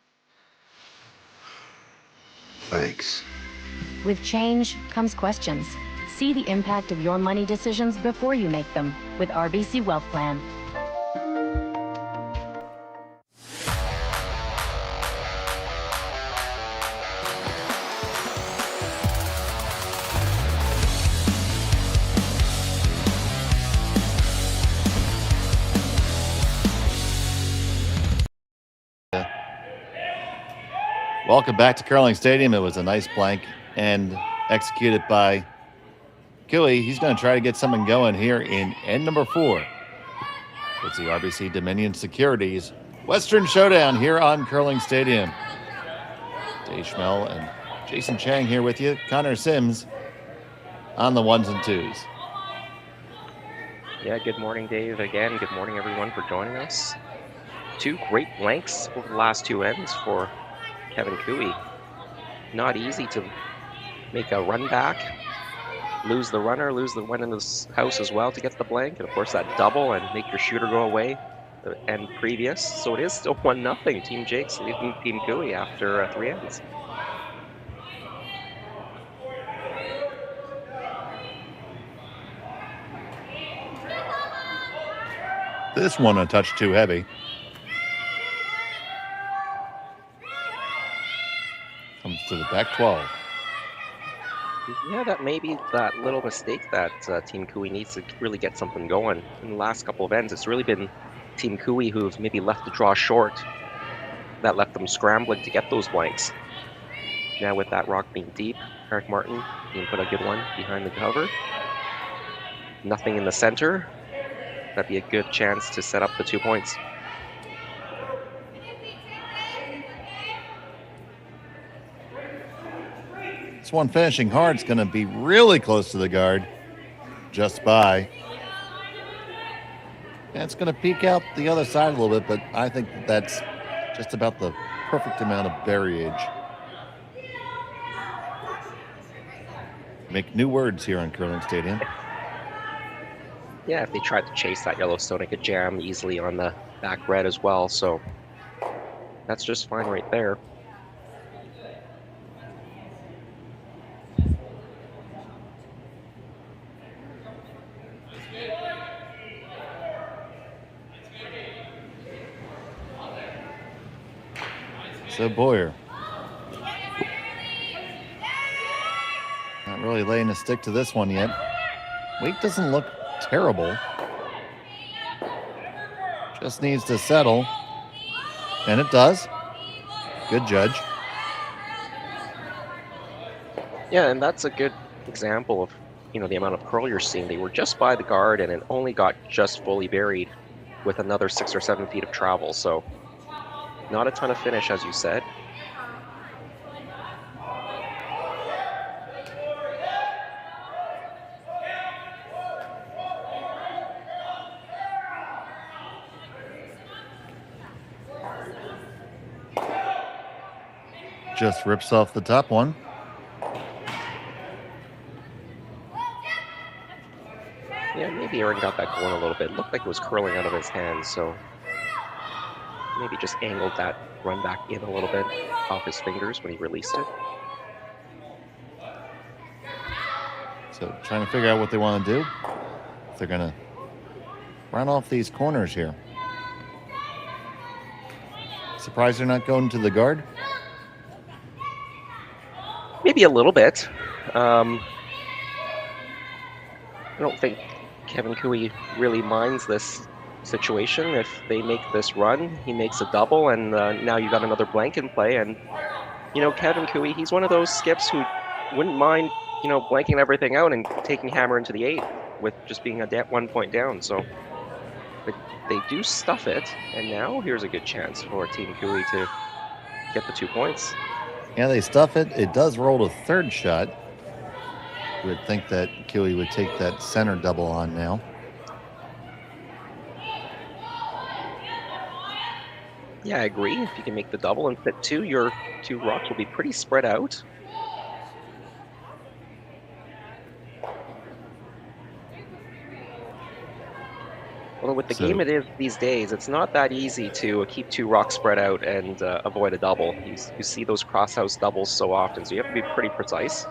Thanks. With change comes questions. See the impact of your money decisions before you make them with RBC Wealth Plan. Welcome back to Curling Stadium. It was a nice blank and executed by Cooey. He's going to try to get something going here in end number 4. It's the RBC Dominion Securities Western Showdown here on Curling Stadium. Dave Schmel and Jason Chang here with you. Connor Sims on the 1s and 2s. Yeah, good morning, Dave. Again, good morning, everyone, for joining us. 2 great blanks over the last 2 ends for Kevin Cooey. Not easy to make a run back, lose the runner, lose the one in the house as well to get the blank, and of course that double and make your shooter go away and previous. So it is still 1-0. Team Jake's leading Team Cooey after 3 ends. This one a touch too heavy. Comes to the back 12. Yeah, that may be that little mistake that Team Cooey needs to really get something going. In the last couple of ends, it's really been Team Cooey who've maybe left the draw short. That left them scrambling to get those blanks. Now with that rock being deep, Eric Martin can put a good one behind the cover. Nothing in the center. That'd be a good chance to set up the 2 points. This one finishing hard is going to be really close to the guard, just by. And it's going to peek out the other side a little bit, but I think that's just about the perfect amount of berryage. Make new words here on Curling Stadium. Yeah, if they tried to chase that Yellowstone, it could jam easily on the back red as well, so that's just fine right there. So Boyer. Not really laying a stick to this one yet. Weight doesn't look terrible. Just needs to settle. And it does. Good judge. Yeah, and that's a good example of, the amount of curl you're seeing. They were just by the guard and it only got just fully buried with another 6 or 7 feet of travel. So not a ton of finish, as you said. Just rips off the top one. Yeah, maybe Aaron got that going a little bit. Looked like it was curling out of his hands, so maybe just angled that run back in a little bit off his fingers when he released it. So trying to figure out what they want to do. If they're going to run off these corners here. Surprised they're not going to the guard? Maybe a little bit. I don't think Kevin Cooey really minds this situation. If they make this run, he makes a double, and now you got another blank in play. And Kevin Cooey, he's one of those skips who wouldn't mind blanking everything out and taking hammer into the 8 with just being a 1 point down. So but they do stuff it, and now here's a good chance for Team Cooey to get the 2 points. Yeah, they stuff it. It does roll to third shot. You would think that Cooey would take that center double on now. Yeah, I agree. If you can make the double and fit 2, your 2 rocks will be pretty spread out. Well, with the game it is these days, it's not that easy to keep 2 rocks spread out and avoid a double. You see those crosshouse doubles so often, so you have to be pretty precise.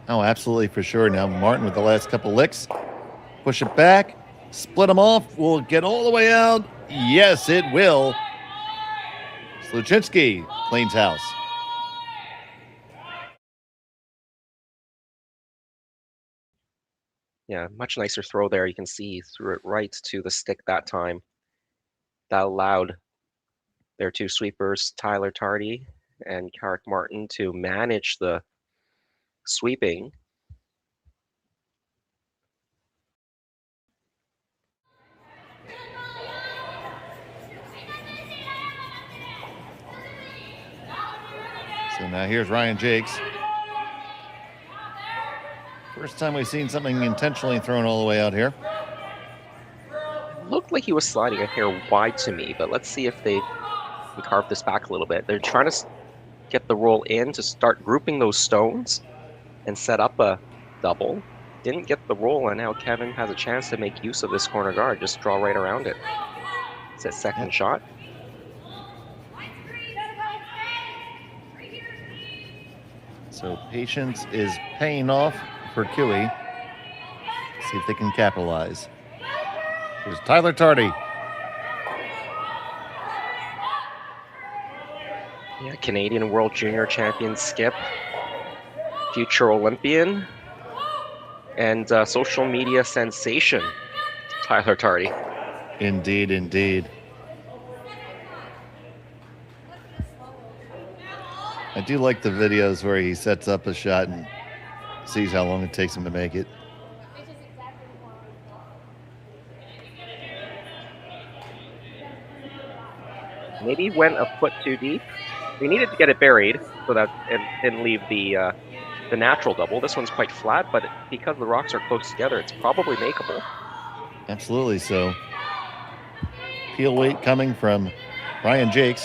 Oh, absolutely, for sure. Now Martin with the last couple licks. Push it back. Split them off. Will it get all the way out? Yes, it will. Sluchinski cleans house. Yeah, much nicer throw there. You can see he threw it right to the stick that time. That allowed their 2 sweepers, Tyler Tardy and Carrick Martin, to manage the sweeping. So now here's Ryan Jacques. First time we've seen something intentionally thrown all the way out here. Looked like he was sliding a hair wide to me, but let's see if they can carve this back a little bit. They're trying to get the roll in to start grouping those stones and set up a double. Didn't get the roll, and now Kevin has a chance to make use of this corner guard. Just draw right around it. It's his second shot. So patience is paying off for Cooey. See if they can capitalize. Here's Tyler Tardy. Yeah, Canadian World Junior Champion skip, future Olympian, and social media sensation, Tyler Tardy. Indeed, indeed. I do like the videos where he sets up a shot and sees how long it takes him to make it. Maybe went a foot too deep. We needed to get it buried so that it didn't leave the the natural double. This one's quite flat, but because the rocks are close together, it's probably makeable. Absolutely so. Peel weight coming from Ryan Jacques.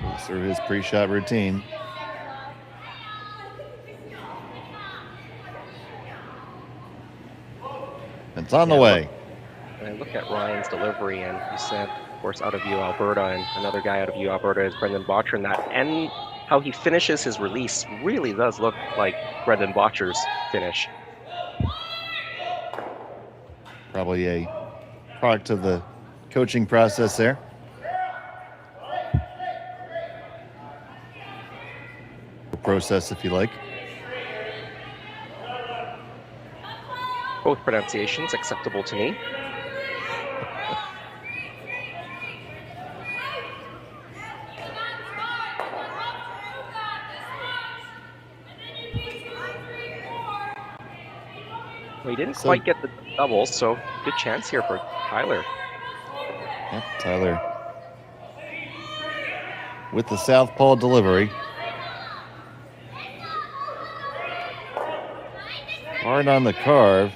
Goes through his pre-shot routine. It's on the way. When I look at Ryan's delivery, and you said, of course, out of U Alberta, and another guy out of U Alberta is Brendan Bottcher, and that, and how he finishes his release really does look like Brendan Bottcher's finish. Probably a product of the coaching process there. Process, if you like. Both pronunciations acceptable to me. Well, he didn't quite get the doubles, so good chance here for Tyler. Yep, Tyler with the southpaw delivery. Hard on the carve.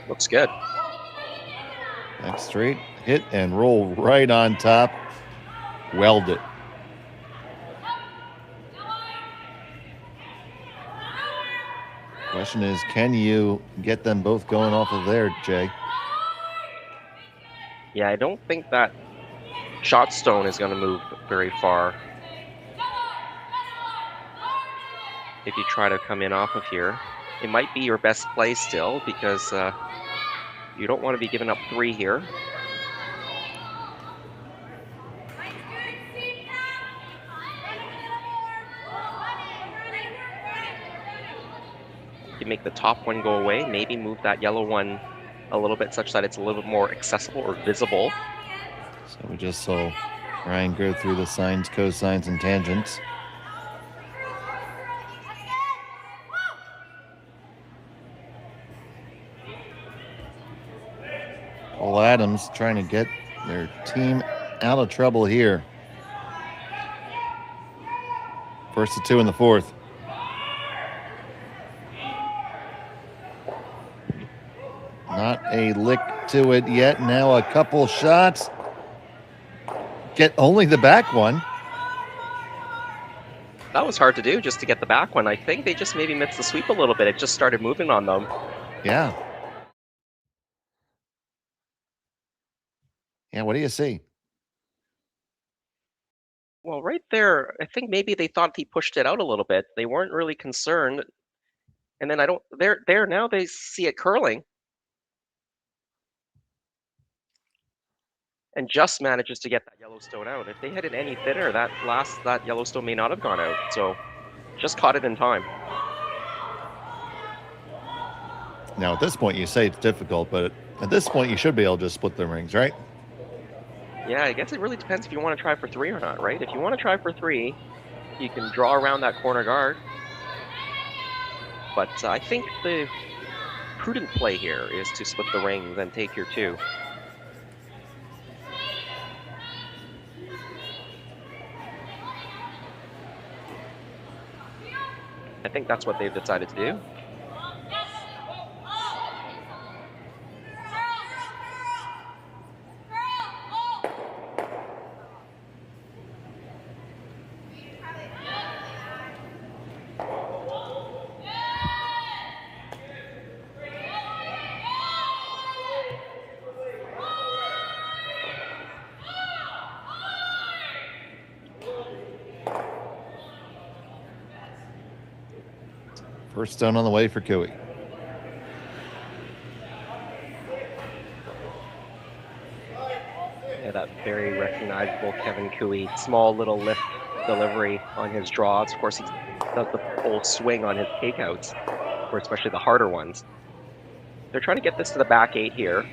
Looks good. Back straight, hit and roll right on top. Weld it. Question is, can you get them both going off of there, Jay? Yeah, I don't think that shot stone is going to move very far if you try to come in off of here. It might be your best play still, because you don't want to be giving up 3 here. You make the top one go away, maybe move that yellow one a little bit such that it's a little bit more accessible or visible. So we just saw Ryan go through the sines, cosines, and tangents. Paul Adams trying to get their team out of trouble here. First to 2 in the fourth. Not a lick to it yet. Now a couple shots. Get only the back one. That was hard to do, just to get the back one. I think they just maybe missed the sweep a little bit. It just started moving on them. Yeah. Yeah, what do you see? Well, right there, I think maybe they thought he pushed it out a little bit. They weren't really concerned. And then there now they see it curling. And just manages to get that Yellowstone out. If they had it any thinner, that Yellowstone may not have gone out. So just caught it in time. Now, at this point, you say it's difficult, but at this point, you should be able to just split the rings, right? Yeah, I guess it really depends if you want to try for 3 or not, right? If you want to try for 3, you can draw around that corner guard. But I think the prudent play here is to split the rings and take your 2. I think that's what they've decided to do. First stone on the way for Cooey. Yeah, that very recognizable Kevin Cooey, small little lift delivery on his draws. Of course, he does the full swing on his takeouts, or especially the harder ones. They're trying to get this to the back 8 here.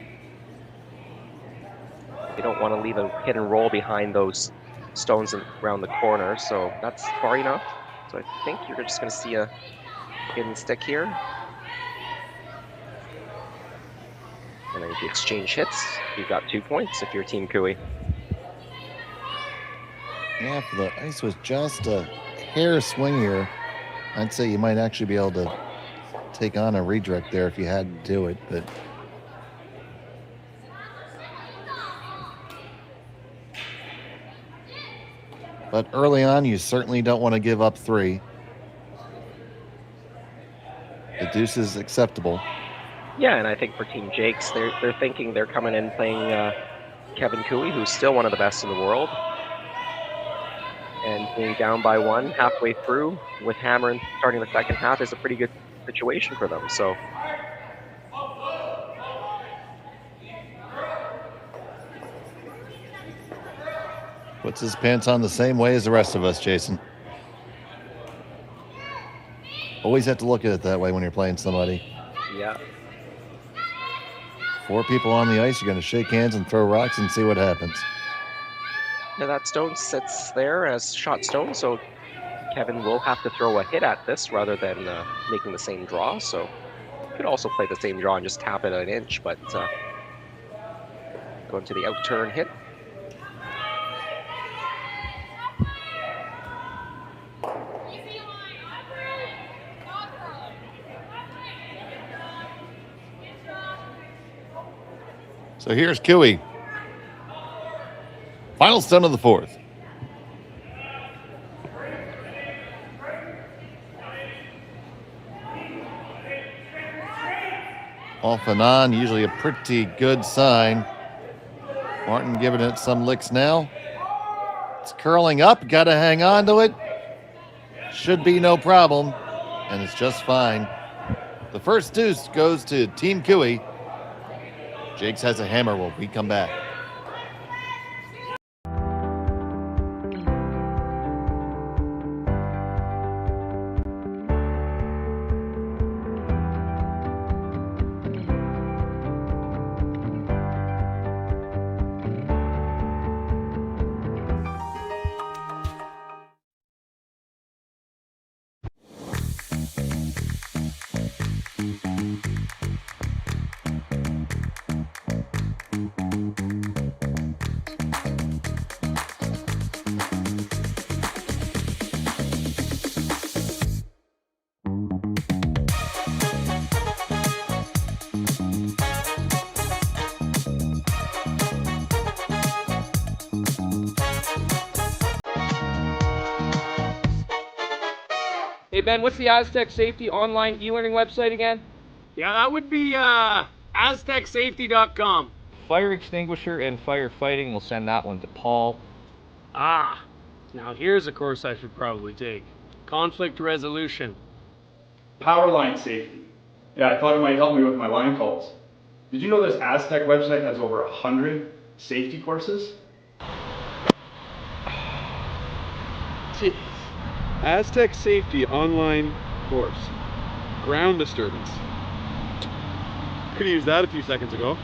They don't want to leave a hit and roll behind those stones around the corner, so that's far enough. So I think you're just going to see a hidden stick here. And then if you exchange hits, you've got 2 points if you're Team Cooey. Yeah, if the ice was just a hair swingier, I'd say you might actually be able to take on a redirect there if you had to do it, but early on, you certainly don't want to give up 3. The deuce is acceptable. Yeah, and I think for Team Jacques, they're thinking they're coming in playing Kevin Cooey, who's still one of the best in the world. And being down by 1 halfway through with Hammer and starting the second half is a pretty good situation for them. So Puts his pants on the same way as the rest of us, Jason. Always have to look at it that way when you're playing somebody. yeah. 4 people on the ice, you're going to shake hands and throw rocks and see what happens. Now that stone sits there as shot stone, so Kevin will have to throw a hit at this rather than making the same draw. So could also play the same draw and just tap it an inch, but going to the out turn hit. So here's Cooey. Final stone of the 4th. Off and on, usually a pretty good sign. Martin giving it some licks now. It's curling up, got to hang on to it. Should be no problem, and it's just fine. The first deuce goes to Team Cooey. Jacques has a hammer when we come back. Hey Ben, what's the Aztec Safety online e-learning website again? Yeah, that would be aztecsafety.com. Fire extinguisher and firefighting, we'll send that one to Paul. Ah, now here's a course I should probably take. Conflict resolution. Power line safety. Yeah, I thought it might help me with my line calls. Did you know this Aztec website has over 100 safety courses? Jeez. Aztec Safety online course. Ground disturbance. Could have used that a few seconds ago.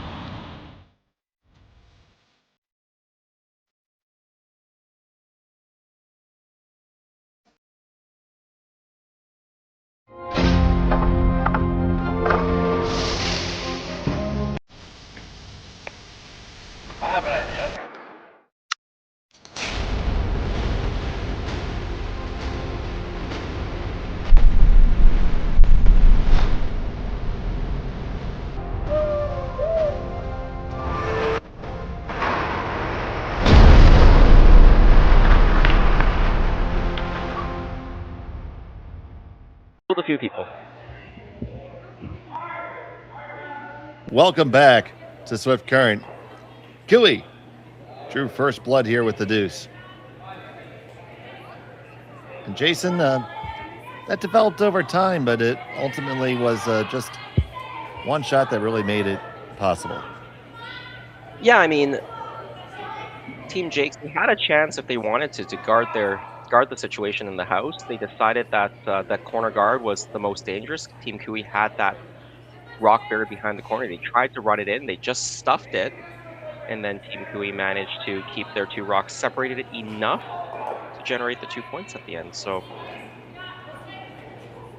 A few people. Welcome back to Swift Current. Cooey drew first blood here with the deuce. And Jason, that developed over time, but it ultimately was just one shot that really made it possible. Yeah, I mean, Team Jacques, they had a chance if they wanted to guard the situation in the house. They decided that that corner guard was the most dangerous. Team Cooey had that rock buried behind the corner. They tried to run it in. They just stuffed it. And then Team Cooey managed to keep their 2 rocks separated enough to generate the 2 points at the end. So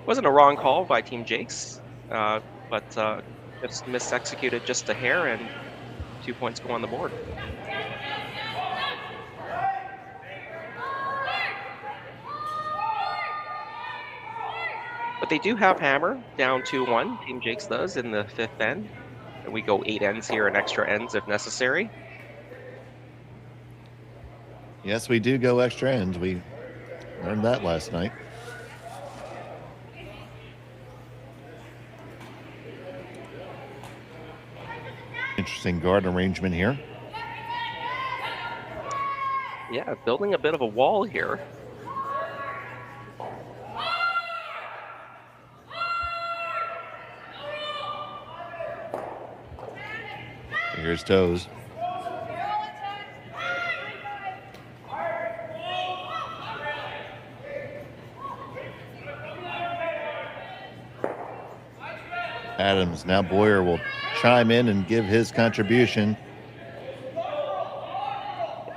wasn't a wrong call by Team Jacques, but just misexecuted just a hair, and 2 points go on the board. But they do have hammer down 2-1. Team Jakes does in the 5th end. And we go 8 ends here and extra ends if necessary. Yes, we do go extra ends. We learned that last night. Interesting guard arrangement here. Yeah, building a bit of a wall here. Here's Toes. Adams. Now Boyer will chime in and give his contribution.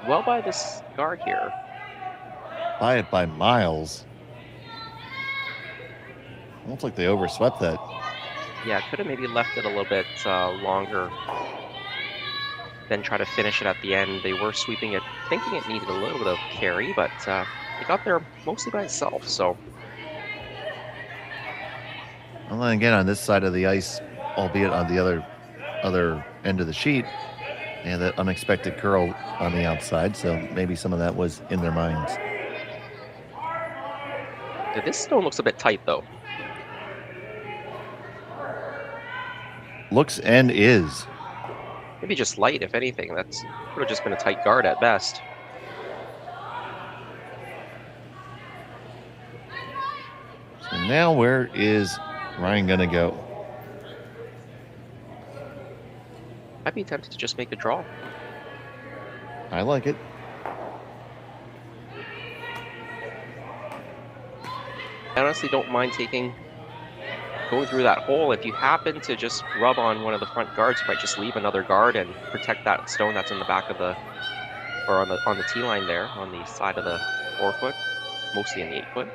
Well by this guard here. By it by miles. Looks like they overswept that. Yeah, could have maybe left it a little bit longer. Then try to finish it at the end. They were sweeping it, thinking it needed a little bit of carry, but it got there mostly by itself, so. Well, then again, on this side of the ice, albeit on the other end of the sheet, they had that unexpected curl on the outside, so maybe some of that was in their minds. Yeah, this stone looks a bit tight, though. Looks and is. Maybe just light, if anything. That's would have just been a tight guard at best. So now where is Ryan gonna go? I'd be tempted to just make a draw. I like it. I honestly don't mind going through that hole. If you happen to just rub on one of the front guards, you might just leave another guard and protect that stone that's in the back of the, or on the T line there, on the side of the 4-foot, mostly in the 8-foot.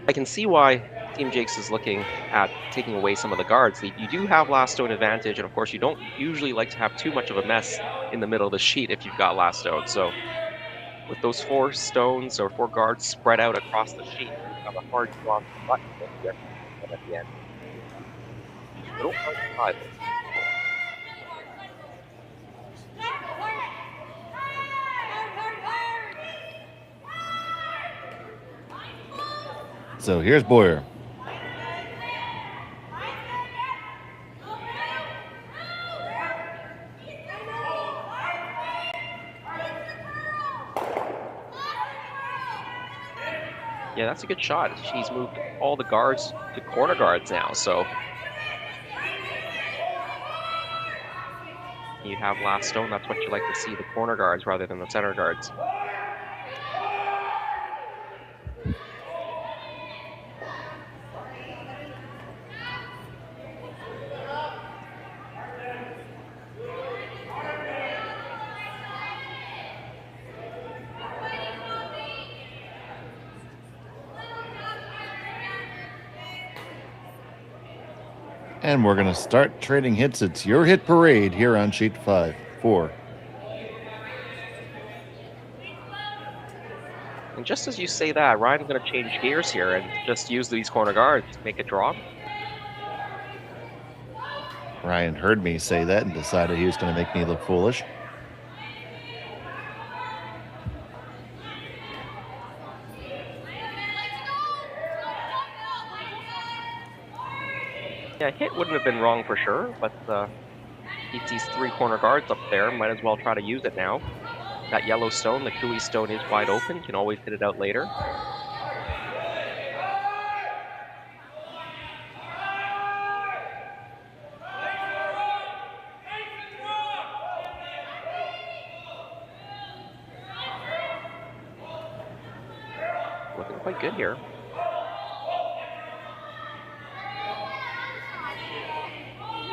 I can see why Team Jakes is looking at taking away some of the guards. You do have last stone advantage, and of course you don't usually like to have too much of a mess in the middle of the sheet if you've got last stone. So with those 4 stones or 4 guards spread out across the sheet, you have a hard draw button at the end. I don't like the side. So here's Boyer. Yeah, that's a good shot. She's moved all the guards to corner guards now, so you have last stone. That's what you like to see, the corner guards rather than the center guards. And we're going to start trading hits. It's your hit parade here on sheet 4. And just as you say that, Ryan's going to change gears here and just use these corner guards to make a draw. Ryan heard me say that and decided he was going to make me look foolish. Yeah, hit wouldn't have been wrong for sure, but he sees 3 corner guards up there. Might as well try to use it now. That yellow stone, the Cooey stone, is wide open. Can always hit it out later. Looking quite good here.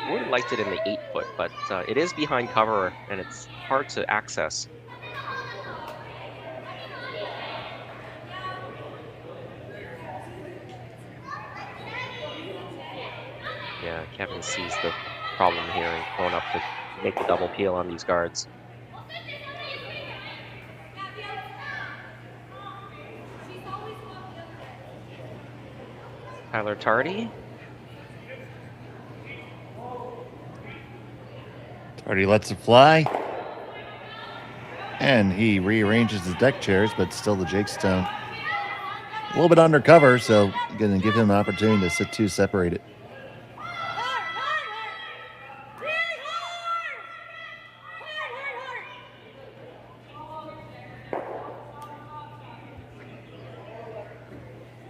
I would have liked it in the 8-foot, but it is behind cover and it's hard to access. Yeah, Kevin sees the problem here and going up to make the double peel on these guards. Tyler Tardy. Tardy lets it fly. And he rearranges his deck chairs, but still the Jake Stone. A little bit undercover, so going to give him an opportunity to sit two separated.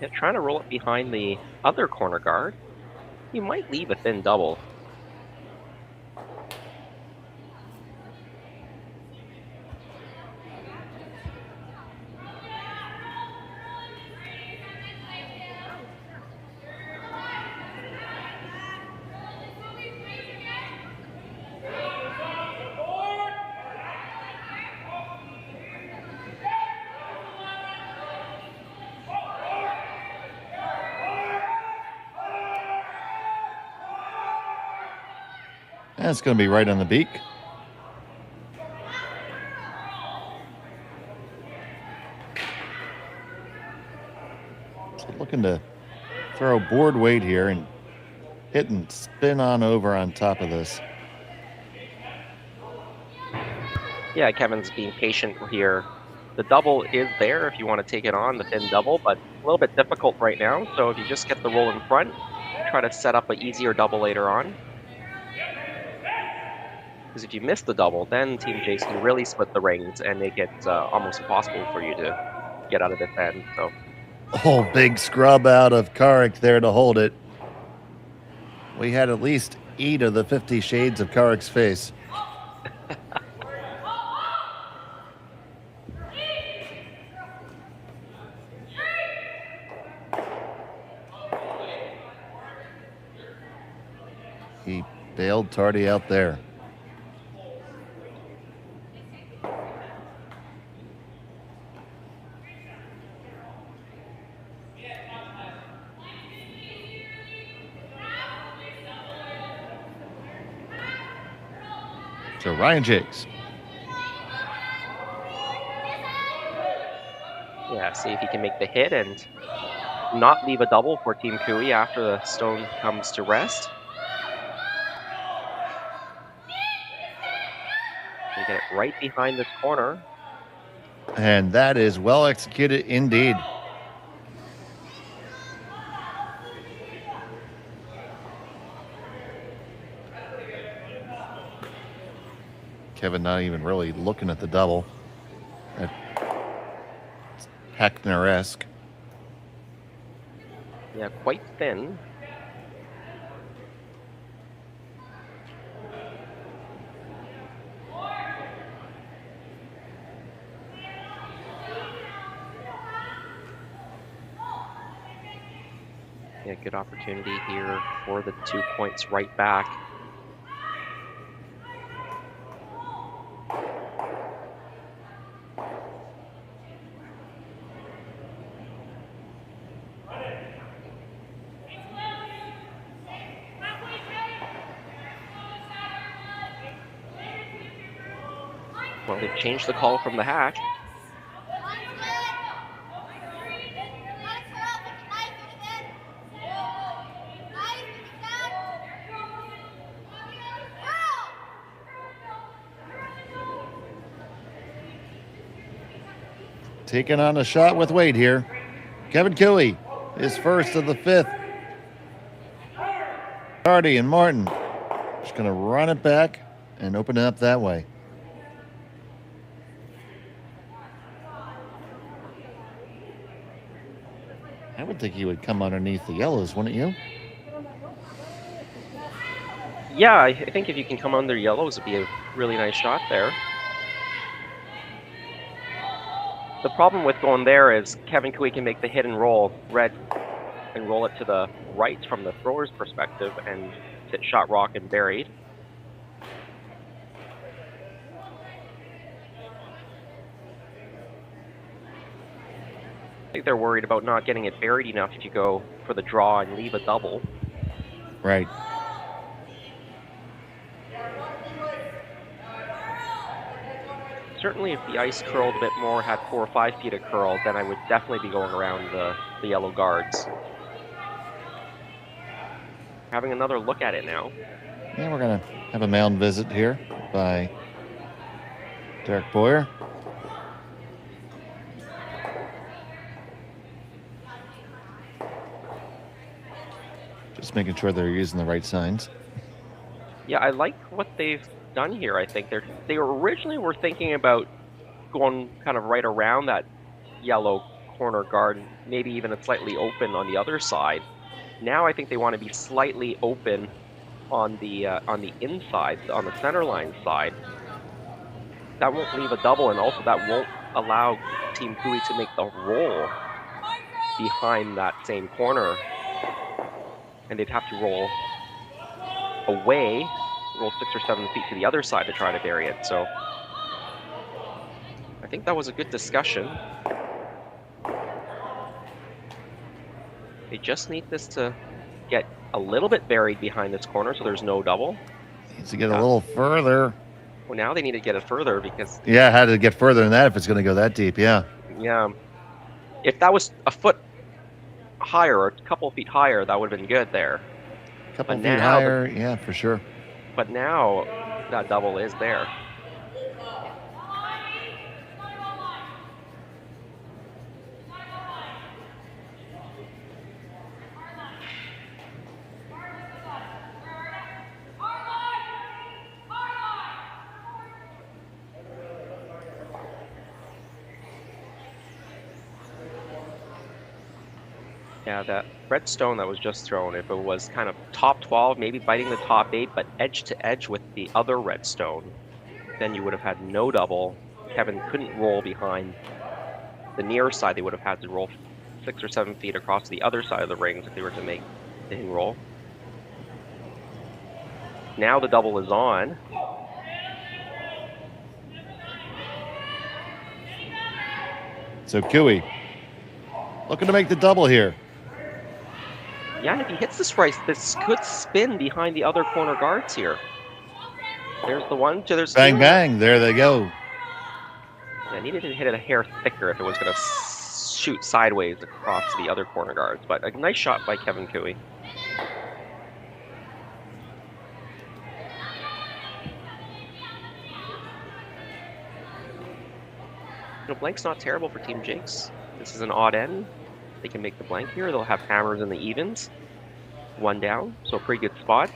Yeah, trying to roll it behind the other corner guard. You might leave a thin double. That's going to be right on the beak. So looking to throw board weight here and hit and spin on over on top of this. Yeah, Kevin's being patient here. The double is there if you want to take it on, the thin double, but a little bit difficult right now. So if you just get the roll in front, try to set up an easier double later on. Because if you miss the double, then Team Jace can really split the rings and make it almost impossible for you to get out of this end. So, Oh, big scrub out of Karik there to hold it. We had at least 8 of the 50 shades of Karik's face. He bailed Tardy out there. So Ryan Jakes. yeah, see if he can make the hit and not leave a double for Team Cooey after the stone comes to rest. They get it right behind this corner. And that is well executed indeed. Kevin not even really looking at the double. Heckner-esque. Yeah, quite thin. Yeah, good opportunity here for the 2 points right back. Well, they've changed the call from the hack. Taking on a shot with Wade here. Kevin Cooey is first of the fifth. Hardy and Martin just going to run it back and open it up that way. I would think he would come underneath the yellows, wouldn't you? Yeah, I think if you can come under yellows, it'd be a really nice shot there. The problem with going there is Kevin Cooey can make the hit and roll red and roll it to the right from the thrower's perspective and hit shot rock and buried. I think they're worried about not getting it buried enough if you go for the draw and leave a double. Right. Certainly if the ice curled a bit more, had 4 or 5 feet of curl, then I would definitely be going around the yellow guards. having another look at it now. Yeah, we're going to have a mound visit here by Derek Boyer. Just making sure they're using the right signs. Yeah, I like what they've done here. I think they originally were thinking about going kind of right around that yellow corner guard, maybe even a slightly open on the other side. Now I think they want to be slightly open on the inside, on the center line side. That won't leave a double, and also that won't allow Team Cooey to make the roll behind that same corner. And they'd have to roll away, roll 6 or 7 feet to the other side to try to bury it. So I think that was a good discussion. They just need this to get a little bit buried behind this corner so there's no double. Needs to get a little further. Well, now they need to get it further because... Yeah, had to get further than that if it's going to go that deep, yeah. Yeah. If that was a foot higher or a couple feet higher, that would have been good there. A couple feet higher, yeah, for sure. But now that double is there. Yeah, that red stone that was just thrown, if it was kind of top 12, maybe biting the top 8, but edge to edge with the other red stone, then you would have had no double. Kevin couldn't roll behind the near side. They would have had to roll 6 or 7 feet across the other side of the rings if they were to make the hang roll. Now the double is on. So Cooey looking to make the double here. Yeah, and if he hits this right, this could spin behind the other corner guards here. There's the one, so there's bang, bang, there they go. I needed to hit it a hair thicker if it was going to shoot sideways across the other corner guards, but a nice shot by Kevin Cooey. Blank's not terrible for Team Jakes. This is an odd end. They can make the blank here. They'll have hammers in the evens. One down, so a pretty good spot.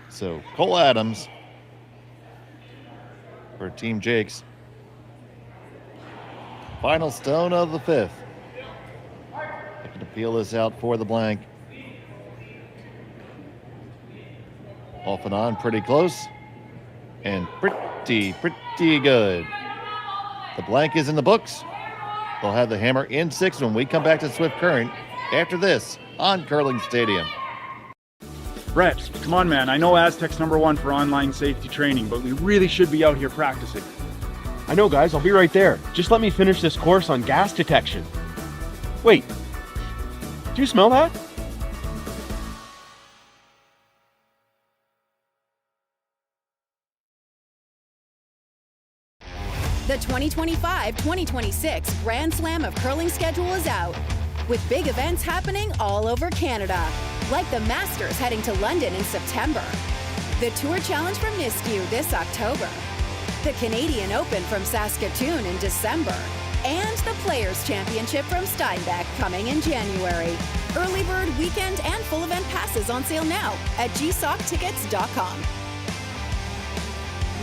So Cole Adams for Team Jakes. Final stone of the 5th. Looking to peel this out for the blank. Off and on, pretty close. And pretty good. The blank is in the books. They'll have the hammer in 6 when we come back to Swift Current after this on Curling Stadium. Brett, come on, man. I know Aztec's #1 for online safety training, but we really should be out here practicing. I know, guys. I'll be right there. Just let me finish this course on gas detection. Wait. Do you smell that? The 2025-2026 Grand Slam of Curling schedule is out, with big events happening all over Canada, like the Masters heading to London in September, the Tour Challenge from Nisku this October, the Canadian Open from Saskatchewan in December, and the Players' Championship from Steinbeck coming in January. Early bird weekend and full event passes on sale now at gsoctickets.com.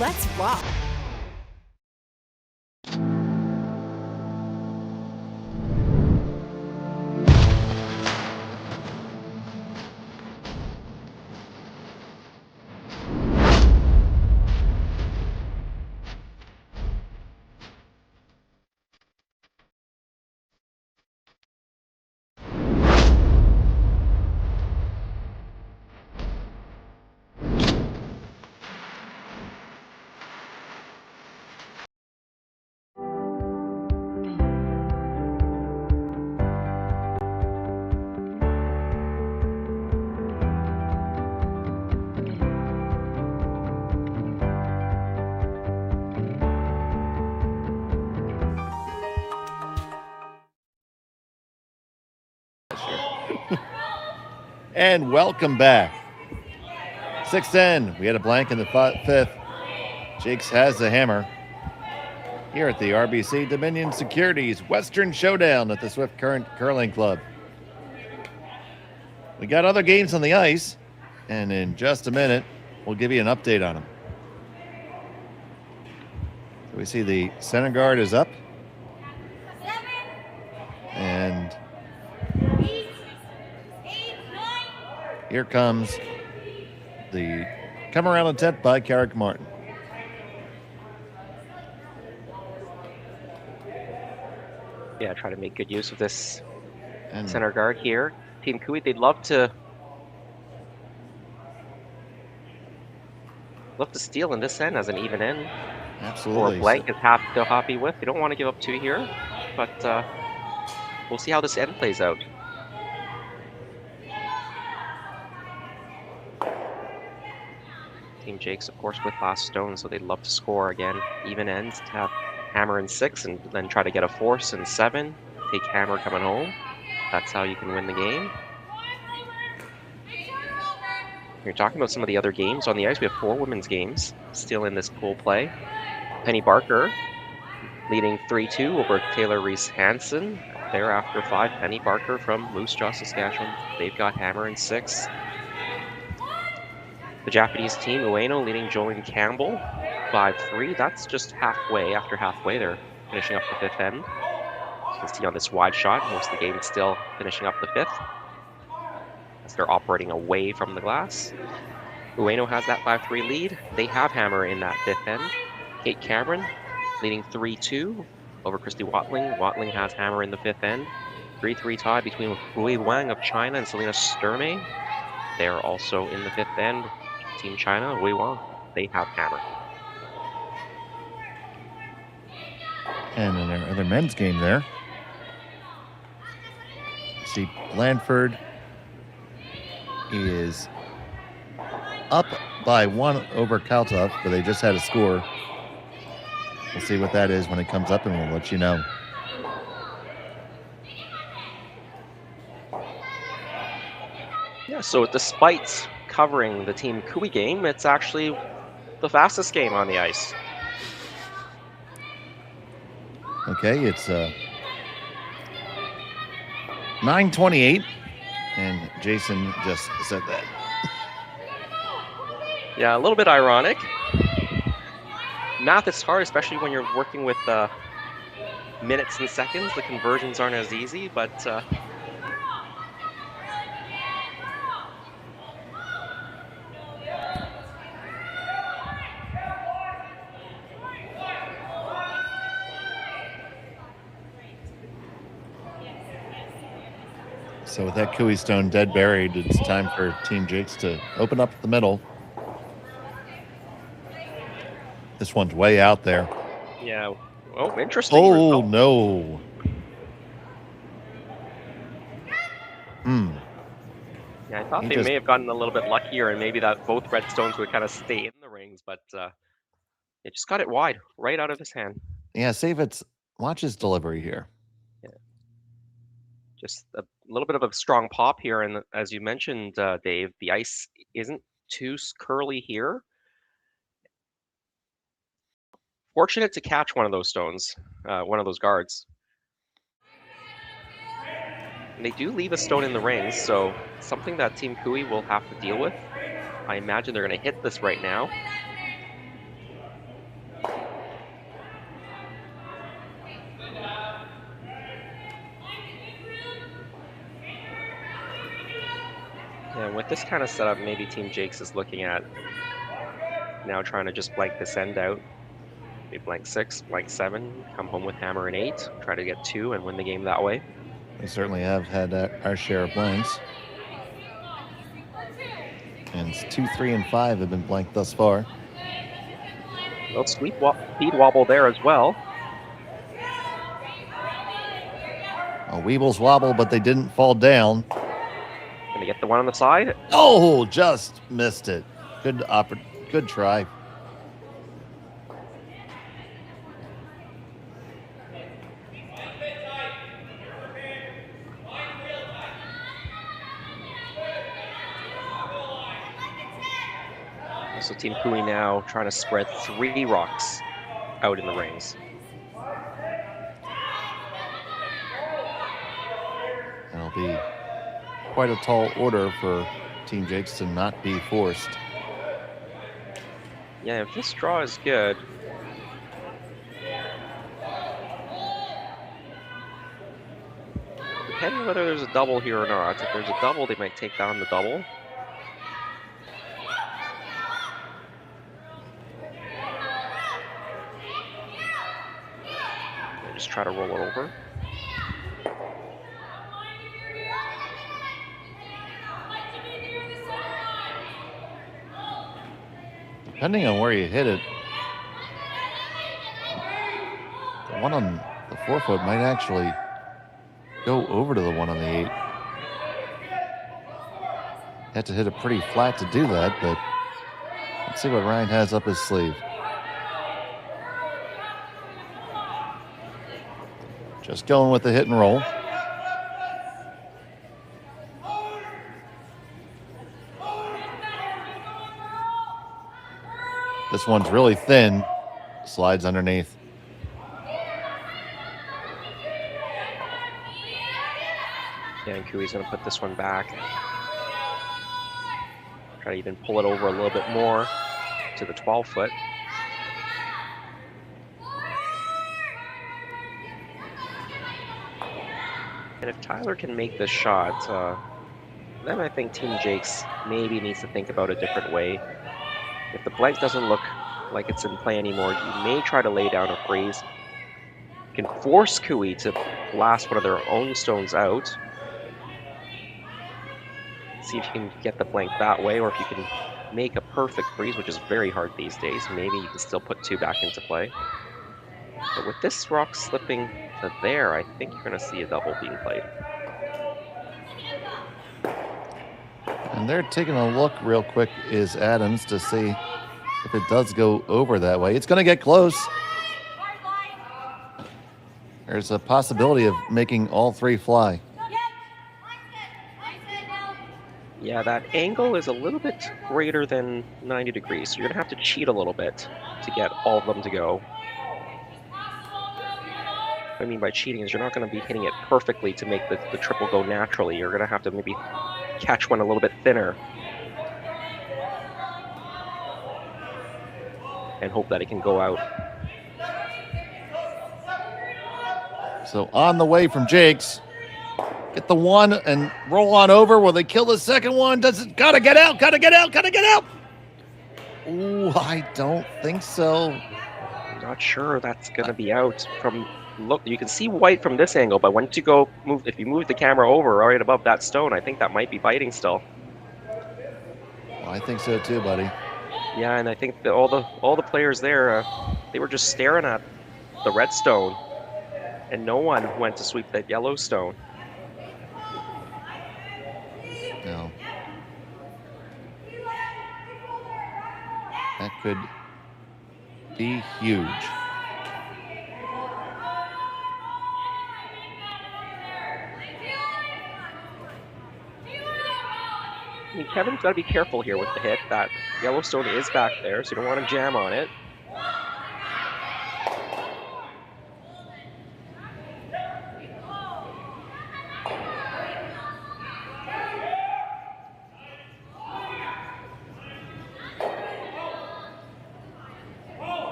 Let's rock! And welcome back. 6-10. We had a blank in the fifth. Jacques has the hammer. Here at the RBC Dominion Securities Western Showdown at the Swift Current Curling Club. We got other games on the ice, and in just a minute, we'll give you an update on them. So we see the center guard is up. And here comes the come around attempt by Carrick Martin. Yeah, try to make good use of this center guard here. Team Kui, they'd love to steal in this end as an even end. Absolutely. Or blank is they're happy with. They don't want to give up 2 here, but we'll see how this end plays out. Team Jacques, of course, with last stone, so they'd love to score again. Even ends to have hammer in 6 and then try to get a force in 7. Take hammer coming home. That's how you can win the game. You're talking about some of the other games on the ice. We have 4 women's games still in this pool play. Penny Barker leading 3-2 over Taylor Reese Hansen. There after 5, Penny Barker from Moose Jaw, Saskatchewan. They've got hammer in 6. The Japanese team, Ueno, leading Jolene Campbell 5-3. That's just halfway. After halfway, they're finishing up the 5th end. You can see on this wide shot, most of the game is still finishing up the 5th. As they're operating away from the glass. Ueno has that 5-3 lead. They have hammer in that 5th end. Kate Cameron leading 3-2 over Christy Watling. Watling has hammer in the 5th end. 3-3 tie between Hui Wang of China and Selena Sturmey. They're also in the 5th end. Team China, Hui Wang, they have hammer. And in their other men's game there, see Blandford is up by 1 over Kaltov, but they just had a score. We'll see what that is when it comes up, and we'll let you know. Yeah, so despite covering the Team Kui game, it's actually the fastest game on the ice. Okay, it's 9:28, and Jason just said that. Yeah, a little bit ironic. Math is hard, especially when you're working with minutes and seconds. The conversions aren't as easy, but so with that Kui stone dead buried, it's time for Team Jacques to open up the middle. This one's way out there. yeah. Oh, interesting. Oh, no. Yeah, I thought He they may have gotten a little bit luckier, and maybe that both red stones would kind of stay in the rings, but it just got it wide, right out of his hand. Yeah, save its watch his delivery here. Yeah. Just a little bit of a strong pop here, and as you mentioned, Dave, the ice isn't too curly here. Fortunate to catch one of those stones, one of those guards. And they do leave a stone in the rings, so something that Team Kui will have to deal with. I imagine they're going to hit this right now. And with this kind of setup, maybe Team Jacques is looking at now trying to just blank this end out. Maybe blank 6, blank 7, come home with hammer and 8, try to get 2 and win the game that way. We certainly have had our share of blanks. And 2, 3, and 5 have been blanked thus far. Well, speed wobble there as well. Weebles wobble, but they didn't fall down. Gonna get the one on the side. Oh, just missed it. Good try. So Team Kui now trying to spread 3 rocks out in the rings. And it'll be quite a tall order for Team Jakes to not be forced. Yeah, if this draw is good. Depending whether there's a double here or not. If there's a double, they might take down the double. They just try to roll it over. Depending on where you hit it, the one on the 4-foot might actually go over to the one on the 8. Had to hit it pretty flat to do that, but let's see what Ryan has up his sleeve. Just going with the hit and roll. This one's really thin, slides underneath. Yeah, and Kui's going to put this one back. Try to even pull it over a little bit more to the 12-foot. And if Tyler can make this shot, then I think Team Jakes maybe needs to think about a different way. If the blank doesn't look like it's in play anymore, you may try to lay down a freeze. You can force Kui to blast one of their own stones out. See if you can get the blank that way, or if you can make a perfect freeze, which is very hard these days. Maybe you can still put 2 back into play. But with this rock slipping to there, I think you're going to see a double being played. And they're taking a look real quick, is Adams, to see if it does go over that way. It's going to get close. There's a possibility of making all 3 fly. Yeah, that angle is a little bit greater than 90 degrees, so you're going to have to cheat a little bit to get all of them to go. What I mean by cheating is you're not going to be hitting it perfectly to make the triple go naturally. You're going to have to maybe catch one a little bit thinner and hope that it can go out. So on the way from Jakes. Get the 1 and roll on over. Will they kill the second one? Does it? Gotta get out, gotta get out, gotta get out. Ooh, I don't think so. I'm not sure that's gonna be out. From look, you can see white from this angle, but once you go move, if you move the camera over right above that stone, I think that might be biting still. Well, I think so too, buddy. Yeah, and I think that all the players there, they were just staring at the red stone, and no one went to sweep that yellow stone. No. That could be huge. I mean, Kevin's got to be careful here with the hit. That Yellowstone is back there, so you don't want to jam on it.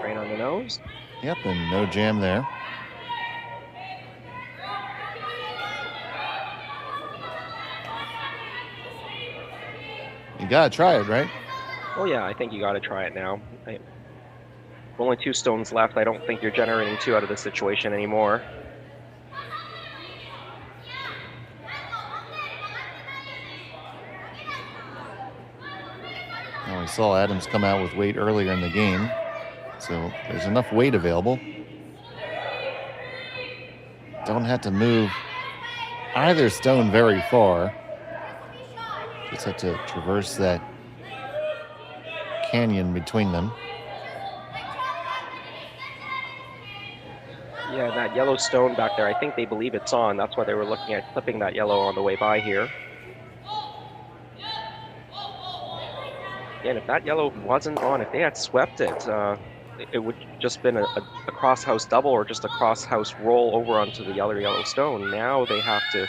Right on the nose. Yep, and no jam there. You gotta try it, right? Oh yeah, I think you gotta try it now. Only 2 stones left. I don't think you're generating 2 out of this situation anymore. Well, we saw Adams come out with weight earlier in the game, so there's enough weight available. Don't have to move either stone very far. Just have to traverse that canyon between them. Yeah, that yellow stone back there, I think they believe it's on. That's why they were looking at clipping that yellow on the way by here. Again, if that yellow wasn't on, if they had swept it, it would just been a cross-house double or just a cross-house roll over onto the other yellow stone. Now they have to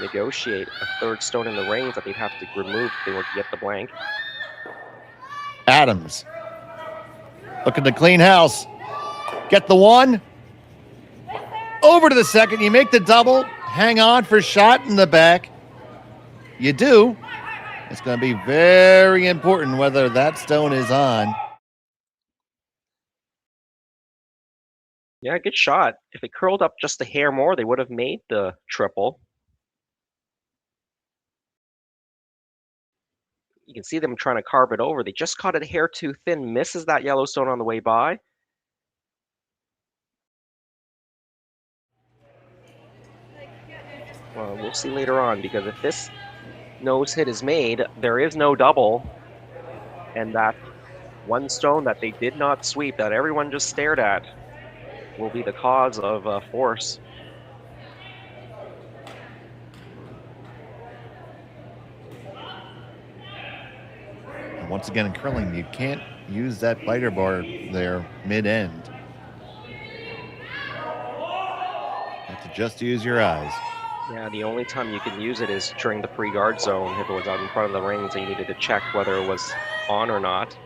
negotiate a third stone in the rings that they'd have to remove if they were to get the blank. Adams looking to clean house. Get the one. Over to the second. You make the double. Hang on for shot in the back. You do. It's going to be very important whether that stone is on. Yeah, good shot. If it curled up just a hair more, they would have made the triple. You can see them trying to carve it over. They just caught it a hair too thin, misses that yellow stone on the way by. Well, we'll see later on, because if this nose hit is made, there is no double. And that one stone that they did not sweep, that everyone just stared at, will be the cause of force. And once again in curling, you can't use that biter bar there mid-end. You have to just use your eyes. Yeah, the only time you can use it is during the pre-guard zone. If it was out in front of the rings and you needed to check whether it was on or not.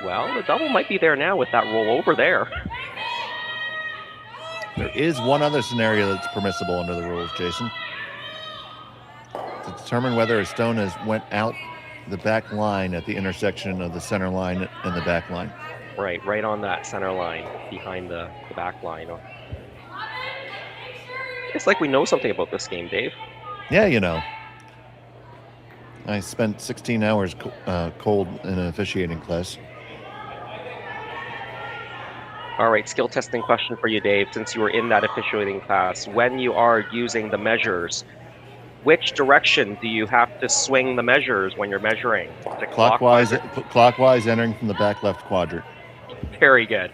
Well, the double might be there now with that roll over there. There is one other scenario that's permissible under the rules, Jason. To determine whether a stone has went out the back line at the intersection of the center line and the back line. Right on that center line, behind the back line. It's like we know something about this game, Dave. Yeah, you know. I spent 16 hours cold in an officiating class. All right, skill testing question for you, Dave, since you were in that officiating class. When you are using the measures, which direction do you have to swing the measures when you're measuring? Is it Clockwise entering from the back left quadrant. Very good.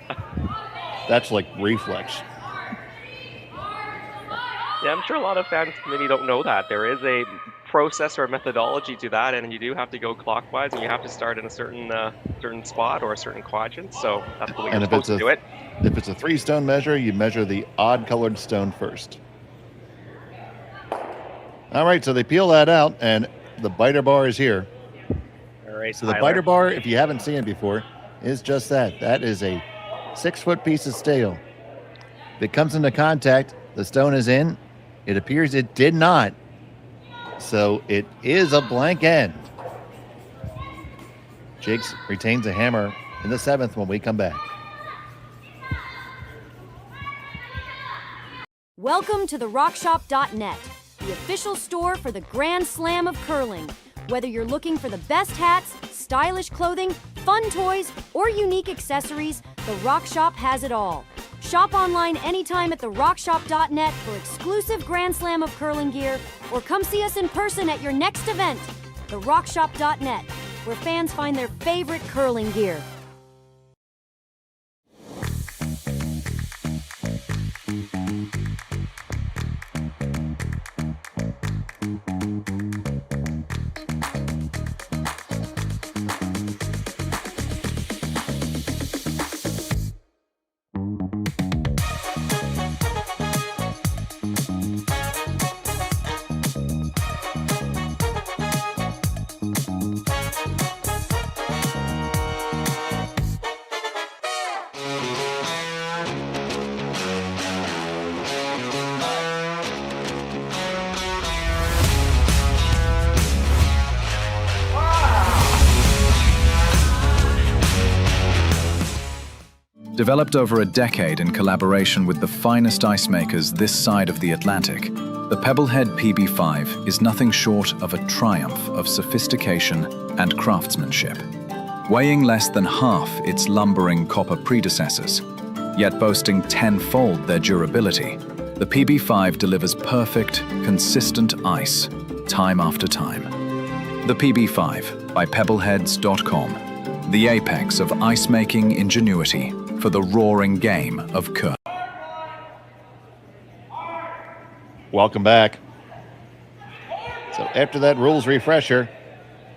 That's like reflex. Yeah, I'm sure a lot of fans maybe don't know that. There is a process or a methodology to that, and you do have to go clockwise, and you have to start in a certain spot or a certain quadrant, so that's the way you're supposed to do it. If it's a 3-stone measure, you measure the odd-colored stone first. All right, so they peel that out, and the biter bar is here. All right, so the biter bar, if you haven't seen it before, is just that. That is a 6-foot piece of steel. If it comes into contact, the stone is in. It appears it did not. So it is a blank end. Jacques retains a hammer in the 7th when we come back. Welcome to the RockShop.net, the official store for the Grand Slam of curling. Whether you're looking for the best hats, stylish clothing, fun toys, or unique accessories, the Rock Shop has it all. Shop online anytime at therockshop.net for exclusive Grand Slam of curling gear, or come see us in person at your next event. Therockshop.net, where fans find their favorite curling gear. Developed over a decade in collaboration with the finest ice makers this side of the Atlantic, the Pebblehead PB5 is nothing short of a triumph of sophistication and craftsmanship. Weighing less than half its lumbering copper predecessors, yet boasting tenfold their durability, the PB5 delivers perfect, consistent ice, time after time. The PB5 by Pebbleheads.com, the apex of ice-making ingenuity for the roaring game of curling. Welcome back. So after that rules refresher,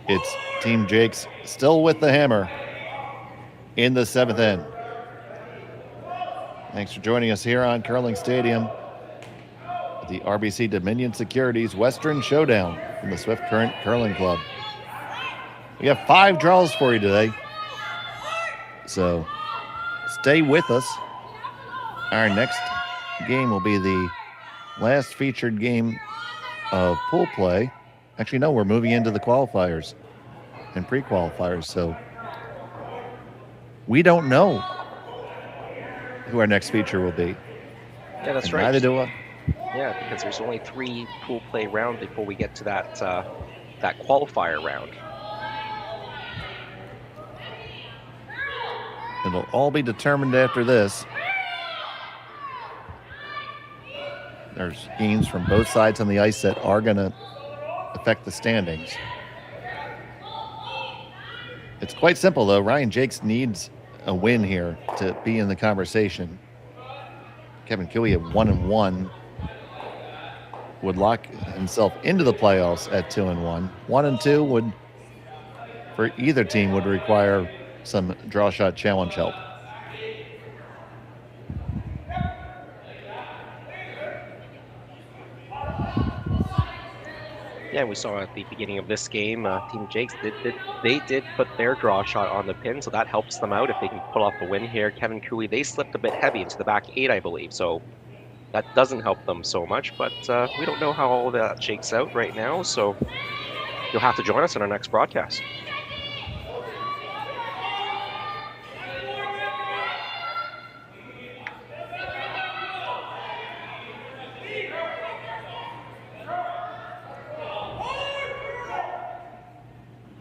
it's Team Jake's still with the hammer in the 7th end. Thanks for joining us here on Curling Stadium. The RBC Dominion Securities Western Showdown from the Swift Current Curling Club. We have 5 draws for you today, so stay with us. Our next game will be the last featured game of pool play. Actually, no, we're moving into the qualifiers and pre-qualifiers, so we don't know who our next feature will be. Yeah, that's And right. neither do I. Yeah, because there's only 3 pool play rounds before we get to that that qualifier round. It'll all be determined after this. There's games from both sides on the ice that are going to affect the standings. It's quite simple, though. Ryan Jacques needs a win here to be in the conversation. Kevin Cooey at 1-1 would lock himself into the playoffs at 2-1. 1-2 would, for either team, would require some draw shot challenge help. Yeah, we saw at the beginning of this game, Team Jacques did put their draw shot on the pin, so that helps them out if they can pull off the win here. Kevin Cooey, they slipped a bit heavy into the back 8, I believe, so that doesn't help them so much, but we don't know how all of that shakes out right now, so you'll have to join us in our next broadcast.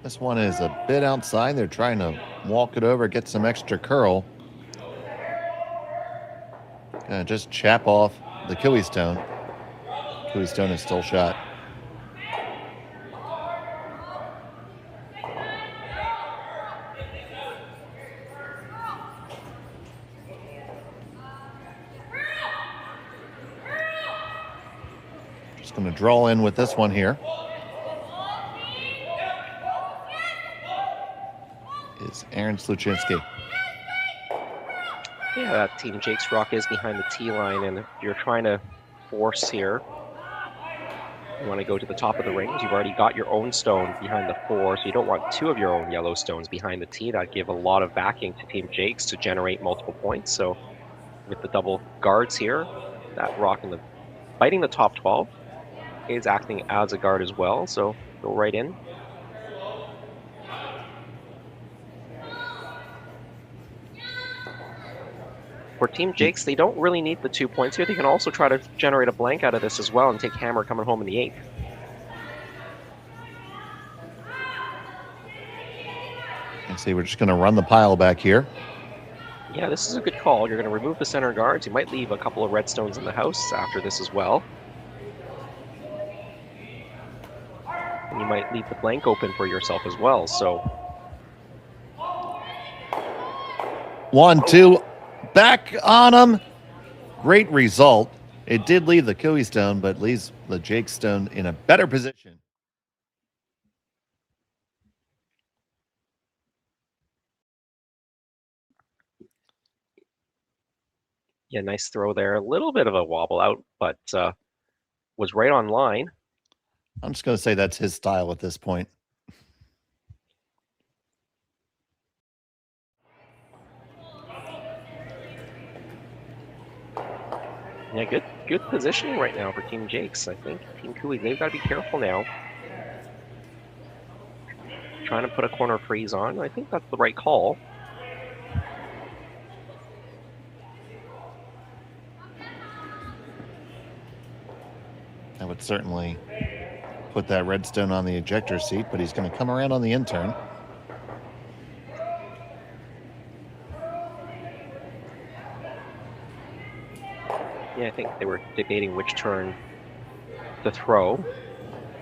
This one is a bit outside. They're trying to walk it over, get some extra curl. Gonna just chap off the Cooey stone. Cooey stone is still shot. Just gonna draw in with this one here. Is Aaron Sluchinski. Yeah, that Team Jacques rock is behind the tee line, and if you're trying to force here, you want to go to the top of the rings. You've already got your own stone behind the 4, so you don't want 2 of your own yellow stones behind the tee. That'd give a lot of backing to Team Jacques to generate multiple points. So with the double guards here, that rock in the biting the top 12 is acting as a guard as well, so go right in. For Team Jacques, they don't really need the 2 points here. They can also try to generate a blank out of this as well and take hammer coming home in the 8th. And see, we're just going to run the pile back here. Yeah, this is a good call. You're going to remove the center guards. You might leave a couple of red stones in the house after this as well. And you might leave the blank open for yourself as well, so. 1-2. Back on him. Great result. It did leave the Cooey stone, but leaves the Jacques stone in a better position. Yeah, nice throw there. A little bit of a wobble out, but was right on line. I'm just going to say that's his style at this point. Yeah, good positioning right now for Team Jacques. I think Team Cooey, they've got to be careful now. Trying to put a corner freeze on. I think that's the right call. I would certainly put that redstone on the ejector seat, but he's going to come around on the in-turn. Yeah, I think they were debating which turn to throw.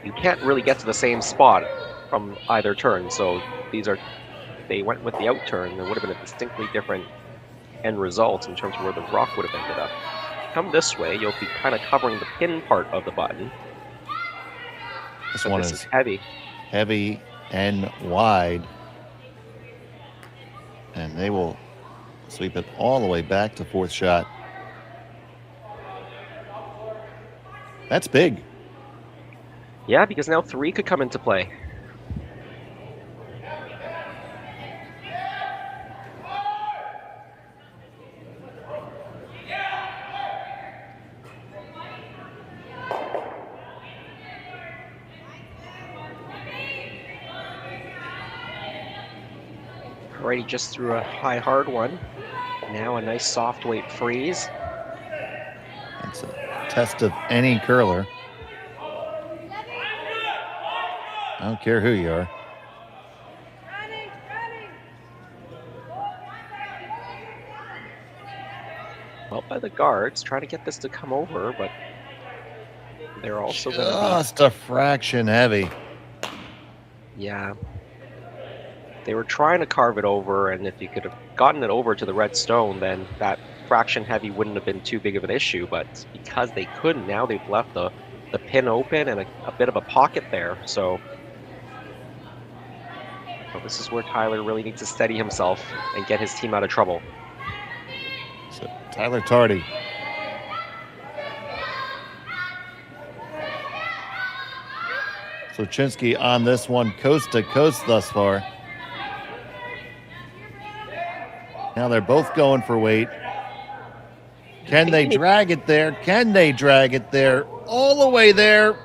You can't really get to the same spot from either turn, so they went with the out turn. There would have been a distinctly different end result in terms of where the rock would have ended up. Come this way, you'll be kind of covering the pin part of the button. This But one this is heavy. heavy and wide. And they will sweep it all the way back to fourth shot. That's big. Yeah, because now 3 could come into play. Alrighty, just threw a high hard one. Now a nice soft weight freeze. It's a test of any curler. I don't care who you are. Well, by the guards, trying to get this to come over, but they're also going to Just a fraction heavy. Yeah. They were trying to carve it over, and if you could have gotten it over to the red stone, then that fraction heavy wouldn't have been too big of an issue, but because they couldn't, now they've left the pin open and a bit of a pocket there, so well, this is where Tyler really needs to steady himself and get his team out of trouble. So Tyler Tardy. So Chinsky on this one, coast to coast thus far. Now they're both going for weight. Can they drag it there? Can they drag it there? All the way there.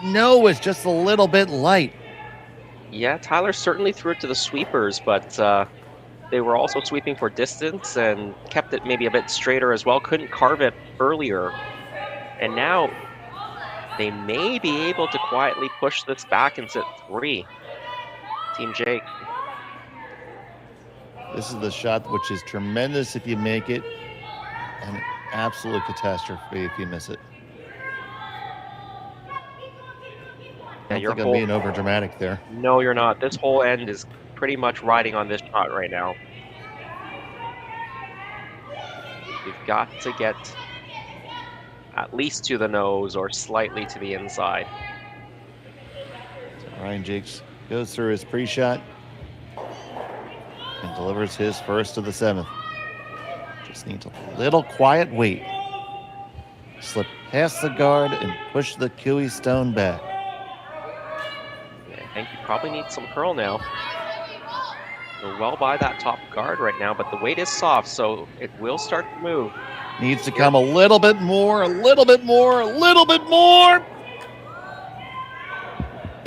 No, it's just a little bit light. Yeah, Tyler certainly threw it to the sweepers, but they were also sweeping for distance and kept it maybe a bit straighter as well. Couldn't carve it earlier. And now they may be able to quietly push this back and sit 3. Team Jake. This is the shot which is tremendous if you make it, and absolute catastrophe if you miss it. I don't think I'm being over dramatic there. No, you're not. This whole end is pretty much riding on this shot right now. You've got to get at least to the nose or slightly to the inside. So Ryan Jakes goes through his pre-shot and delivers his first of the 7th. Just needs a little quiet weight. Slip past the guard and push the Kiwi stone back. I think you probably need some curl now. You're well by that top guard right now, but the weight is soft, so it will start to move. Needs to come a little bit more, a little bit more, a little bit more.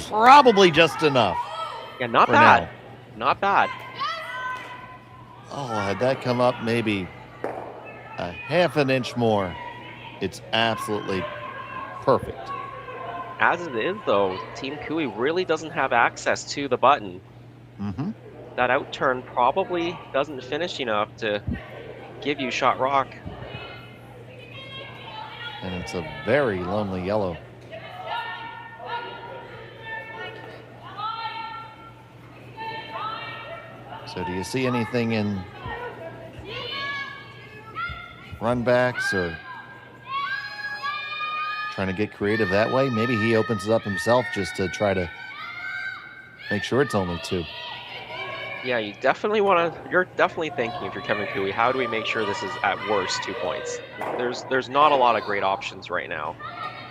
Probably just enough. Yeah, not bad. Not bad. Oh, had that come up maybe a half an inch more, it's absolutely perfect. As it is, though, Team Kui really doesn't have access to the button. Mm-hmm. That outturn probably doesn't finish enough to give you shot rock. And it's a very lonely yellow. So do you see anything in run backs or trying to get creative that way? Maybe he opens it up himself just to try to make sure it's only 2. Yeah, you definitely want to. You're definitely thinking, if you're Kevin Kui, how do we make sure this is at worst 2 points? There's not a lot of great options right now.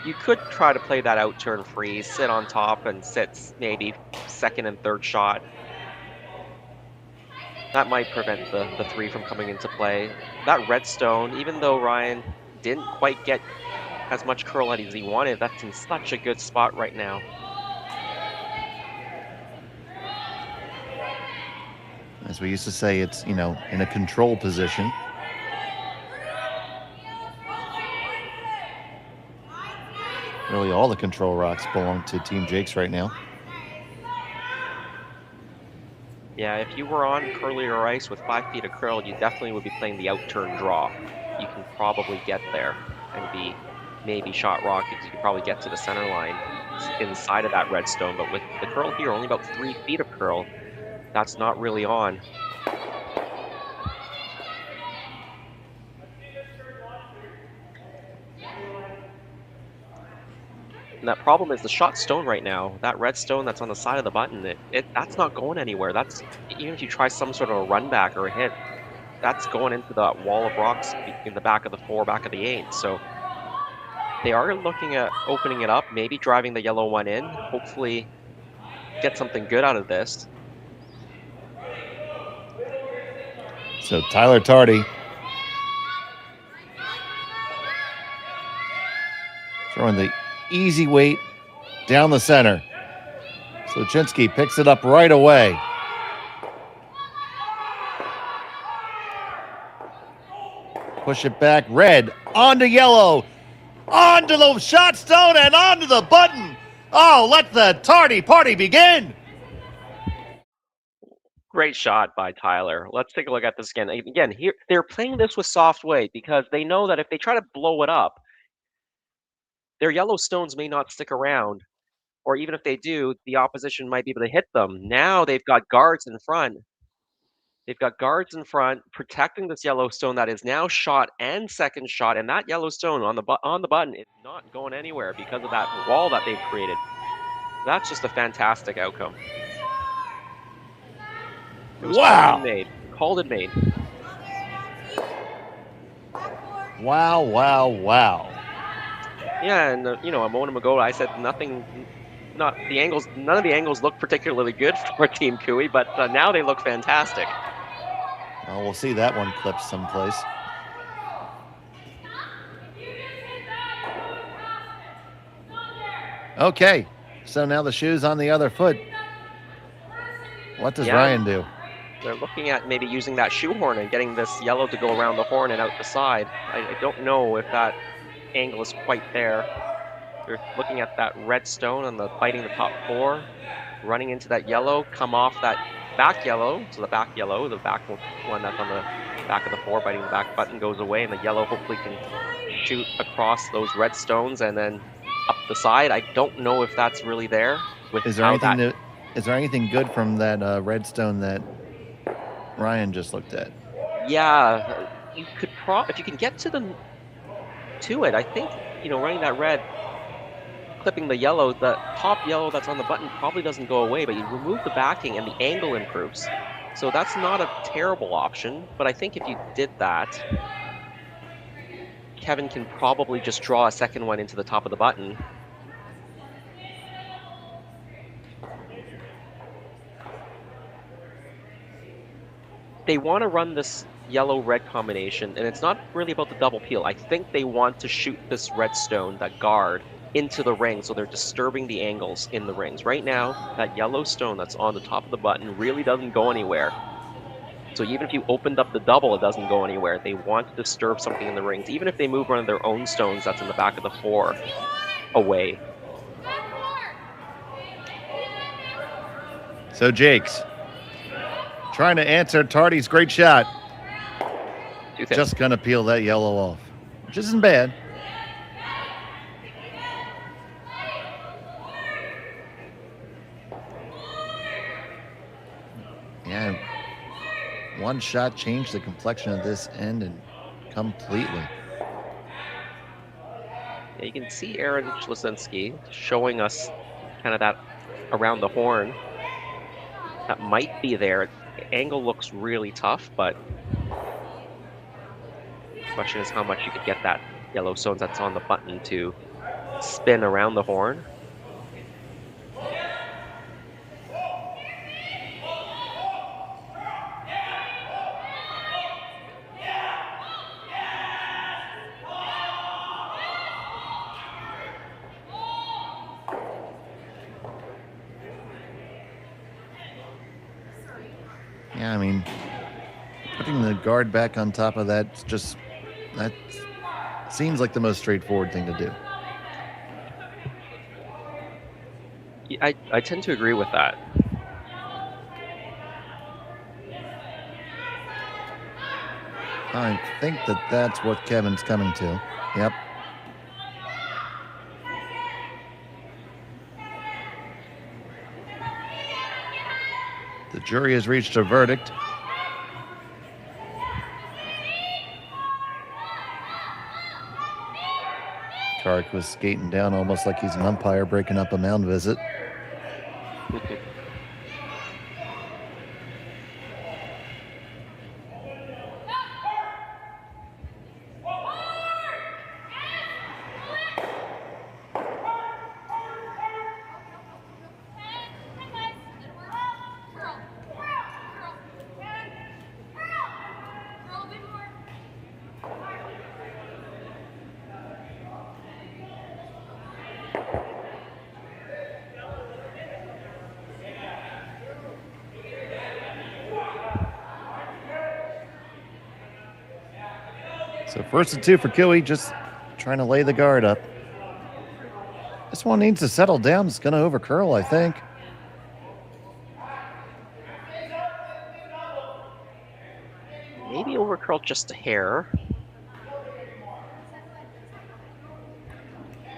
You could try to play that outturn freeze, sit on top, and sit maybe second and third shot. That might prevent the 3 from coming into play. That redstone, even though Ryan didn't quite get as much curl as he wanted, that's in such a good spot right now. As we used to say, it's, in a control position. Really, all the control rocks belong to Team Jakes right now. Yeah, if you were on curly or ice with 5 feet of curl, you definitely would be playing the outturn draw. You can probably get there and be maybe shot rock because you could probably get to the center line inside of that redstone. But with the curl here, only about 3 feet of curl, that's not really on. And that problem is the shot stone right now, that red stone that's on the side of the button, that's not going anywhere. That's, even if you try some sort of a run back or a hit, that's going into the wall of rocks in the back of the 4, back of the 8. So they are looking at opening it up, maybe driving the yellow one in, hopefully get something good out of this. So Tyler Tardy throwing the easy weight down the center. So Chinsky picks it up right away. Push it back, red, onto yellow, onto the shot stone and onto the button. Oh, let the tardy party begin. Great shot by Tyler. Let's take a look at this again. Again, here they're playing this with soft weight because they know that if they try to blow it up, their yellow stones may not stick around, or even if they do, the opposition might be able to hit them. Now they've got guards in front. They've got guards in front protecting this yellow stone that is now shot and second shot, and that yellow stone on the button is not going anywhere because of that wall that they've created. That's just a fantastic outcome. It was wow. Called and made. Wow, wow, wow. Yeah, and a moment ago I said none of the angles look particularly good for Team Cooey, but now they look fantastic. Well, we'll see that one clipped someplace. Okay, so now the shoe's on the other foot. What does Ryan do? They're looking at maybe using that shoehorn and getting this yellow to go around the horn and out the side. I don't know if that angle is quite there. They're looking at that red stone and biting the top 4, running into that yellow, come off that back yellow. So the back yellow, the back one that's on the back of the 4, biting the back button goes away, and the yellow hopefully can shoot across those red stones and then up the side. I don't know if that's really there. Is there anything good from that red stone that Ryan just looked at? Yeah, you could if you can get to it. I think running that red, clipping the yellow, the top yellow that's on the button probably doesn't go away, but you remove the backing and the angle improves. So that's not a terrible option, but I think if you did that, Kevin can probably just draw a second one into the top of the button. They want to run this yellow-red combination, and it's not really about the double peel. I think they want to shoot this red stone, that guard, into the ring, so they're disturbing the angles in the rings. Right now, that yellow stone that's on the top of the button really doesn't go anywhere. So even if you opened up the double, it doesn't go anywhere. They want to disturb something in the rings, even if they move one of their own stones that's in the back of the 4 away. So Jake's trying to answer Tardy's great shot. Just gonna peel that yellow off, which isn't bad. Yeah, one shot changed the complexion of this end and completely. Yeah, you can see Aaron Schlesensky showing us kind of that around the horn. That might be there. The angle looks really tough, but the question is how much you could get that yellow stone that's on the button to spin around the horn. Yeah, I mean, putting the guard back on top of that seems like the most straightforward thing to do. Yeah, I tend to agree with that. I think that's what Kevin's coming to. Yep. The jury has reached a verdict. park was skating down almost like he's an umpire breaking up a mound visit. So 1st and 2 for Cooey, just trying to lay the guard up. This one needs to settle down. It's going to overcurl, I think. Maybe overcurl just a hair.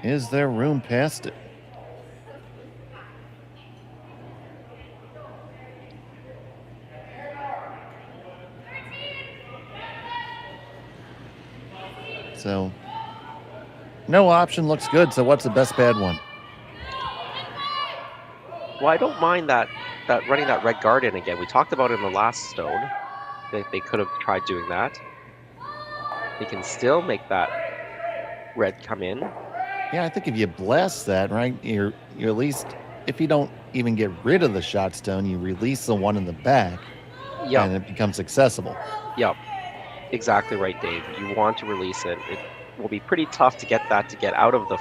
Is there room past it? So, no option looks good. So what's the best bad one? Well, I don't mind that running that red guard in again. We talked about it in the last stone. They could have tried doing that. They can still make that red come in. Yeah, I think if you blast that, right, you're at least, if you don't even get rid of the shot stone, you release the one in the back, and it becomes accessible. Yep. Exactly right, Dave. You want to release it. It will be pretty tough to get that to get out of the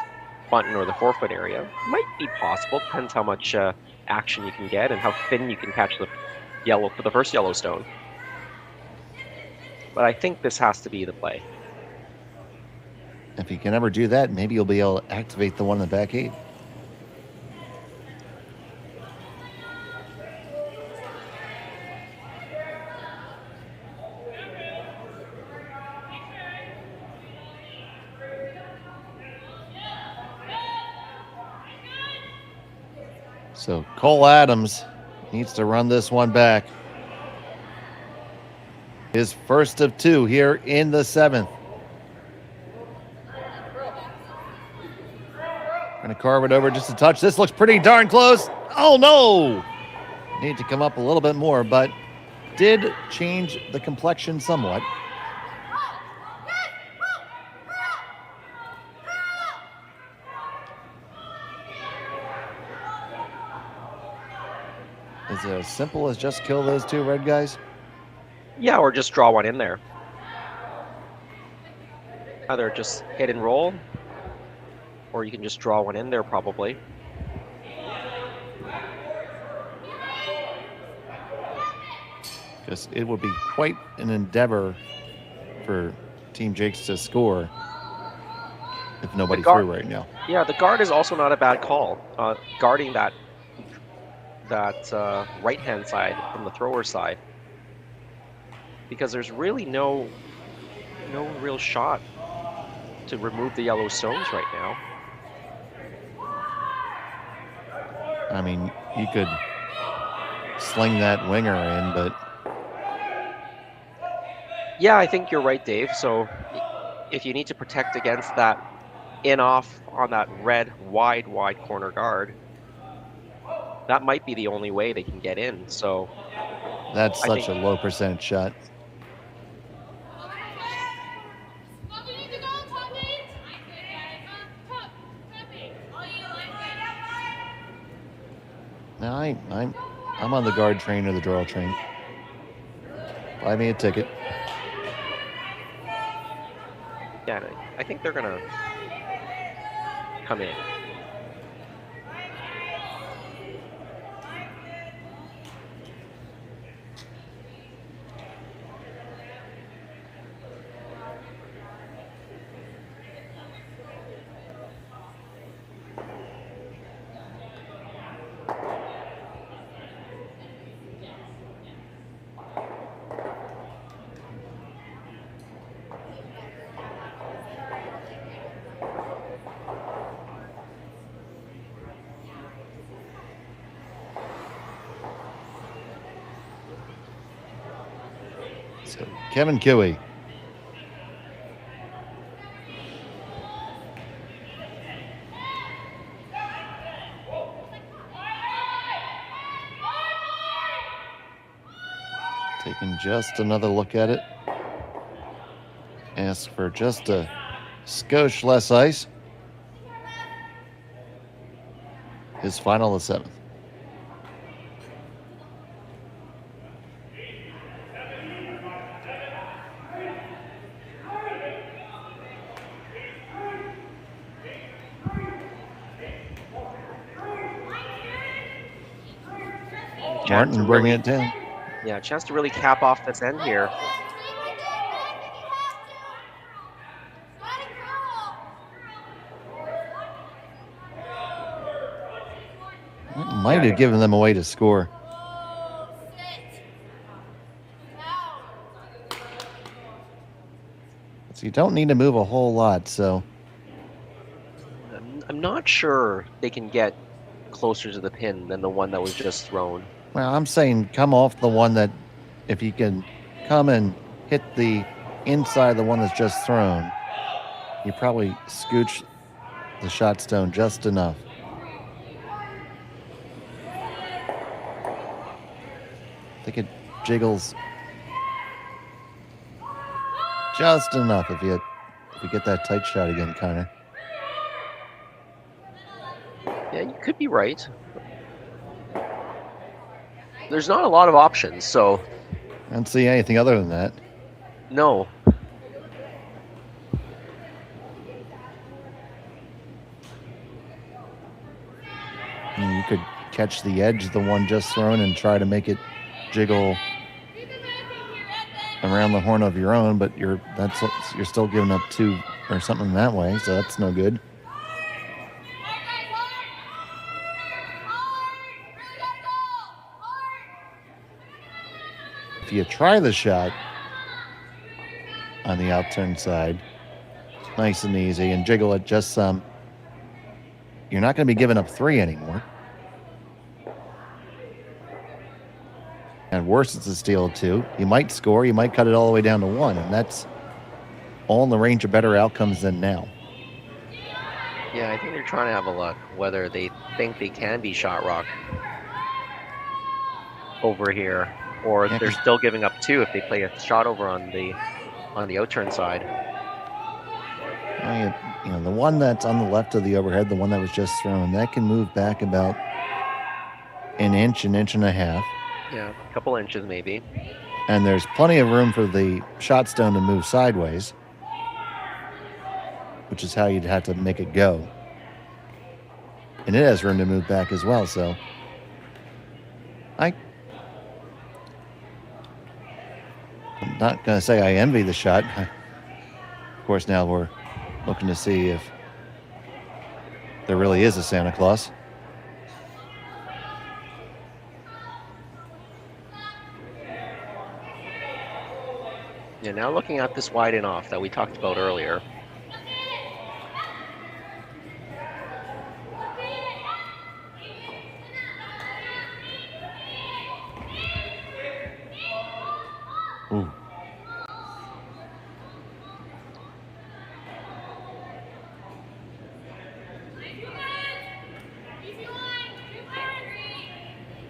button or the forefoot area. Might be possible. Depends how much action you can get and how thin you can catch the yellow for the first yellow stone. But I think this has to be the play. If you can ever do that, maybe you'll be able to activate the one in the back 8. So Cole Adams needs to run this one back. His first of 2 here in the 7th. Going to carve it over just a touch. This looks pretty darn close. Oh no! Need to come up a little bit more, but did change the complexion somewhat. Is it as simple as just kill those 2 red guys? Yeah, or just draw one in there. Either just hit and roll, or you can just draw one in there probably. Because it would be quite an endeavor for Team Jakes to score if nobody threw right now. Yeah, the guard is also not a bad call. Guarding that right-hand side from the thrower side, because there's really no real shot to remove the yellow stones right now. I mean, you could sling that winger in, but yeah, I think you're right, Dave. So if you need to protect against that in-off on that red wide corner guard, that might be the only way they can get in. So that's such a low percentage shot. No, I'm on the guard train or the draw train. Buy me a ticket. Yeah, I think they're gonna come in. So Kevin Cooey. Taking just another look at it. Ask for just a skosh less ice. His final, the 7th. Martin bringing it down. Yeah, a chance to really cap off this end here. Might have given them a way to score. So you don't need to move a whole lot, so. I'm not sure they can get closer to the pin than the one that was just thrown. Well, I'm saying come off the one that, if you can come and hit the inside of the one that's just thrown, you probably scooch the shot stone just enough. I think it jiggles just enough if you get that tight shot again, Connor. Yeah, you could be right. There's not a lot of options, so. I don't see anything other than that. No. I mean, you could catch the edge of the one just thrown and try to make it jiggle around the horn of your own, but you're still giving up 2 or something that way, so that's no good. If you try the shot on the outturn side, nice and easy, and jiggle it just some, you're not going to be giving up 3 anymore. And worse, it's a steal of 2. You might score, you might cut it all the way down to 1, and that's all in the range of better outcomes than now. Yeah, I think they're trying to have a look whether they think they can be shot rock over here, or if they're still giving up 2 if they play a shot over on the outturn side. You know, the one that's on the left of the overhead, the one that was just thrown, that can move back about an inch and a half. Yeah, a couple inches maybe. And there's plenty of room for the shot stone to move sideways, which is how you'd have to make it go. And it has room to move back as well, so I'm not going to say I envy the shot. Of course, now we're looking to see if there really is a Santa Claus. Yeah, now looking at this wide and off that we talked about earlier. Ooh.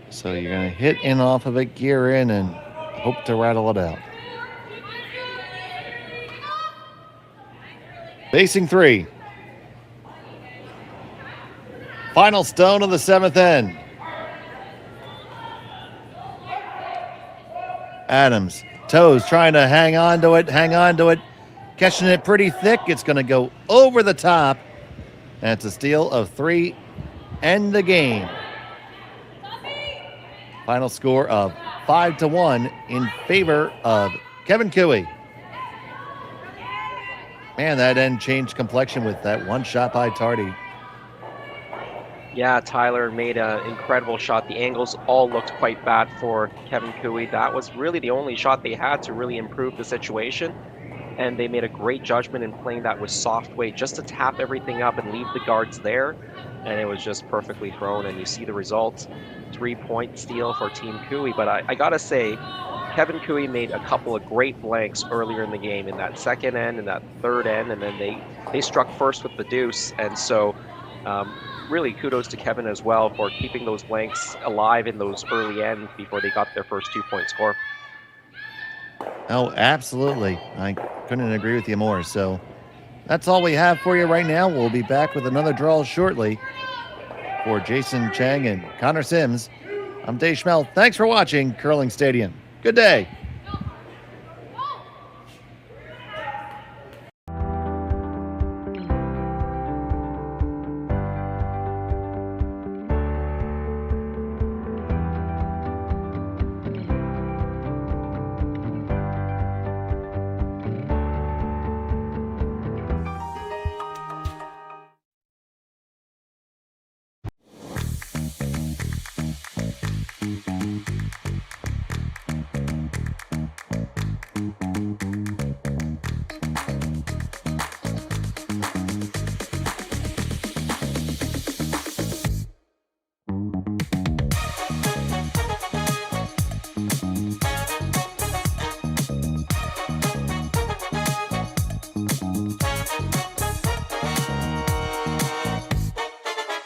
So you're going to hit in off of it, gear in, and hope to rattle it out. Facing 3. Final stone of the 7th end. Adams, toes trying to hang on to it, catching it pretty thick. It's going to go over the top. And it's a steal of 3. End the game. Final score of 5-1 in favor of Kevin Cooey. Man, that end changed complexion with that one shot by Tardy. Yeah, Tyler made an incredible shot. The angles all looked quite bad for Kevin Cooey. That was really the only shot they had to really improve the situation. And they made a great judgment in playing that with soft weight, just to tap everything up and leave the guards there. And it was just perfectly thrown, and you see the result. 3-point steal for Team Cooey. But I gotta say, Kevin Cooey made a couple of great blanks earlier in the game, in that second end and that third end, and then they struck first with the deuce. And so really kudos to Kevin as well for keeping those blanks alive in those early ends before they got their first 2-point score. Oh, absolutely. I couldn't agree with you more. So that's all we have for you right now. We'll be back with another draw shortly. For Jason Chang and Connor Sims, I'm Dave Schmel. Thanks for watching Curling Stadium. Good day.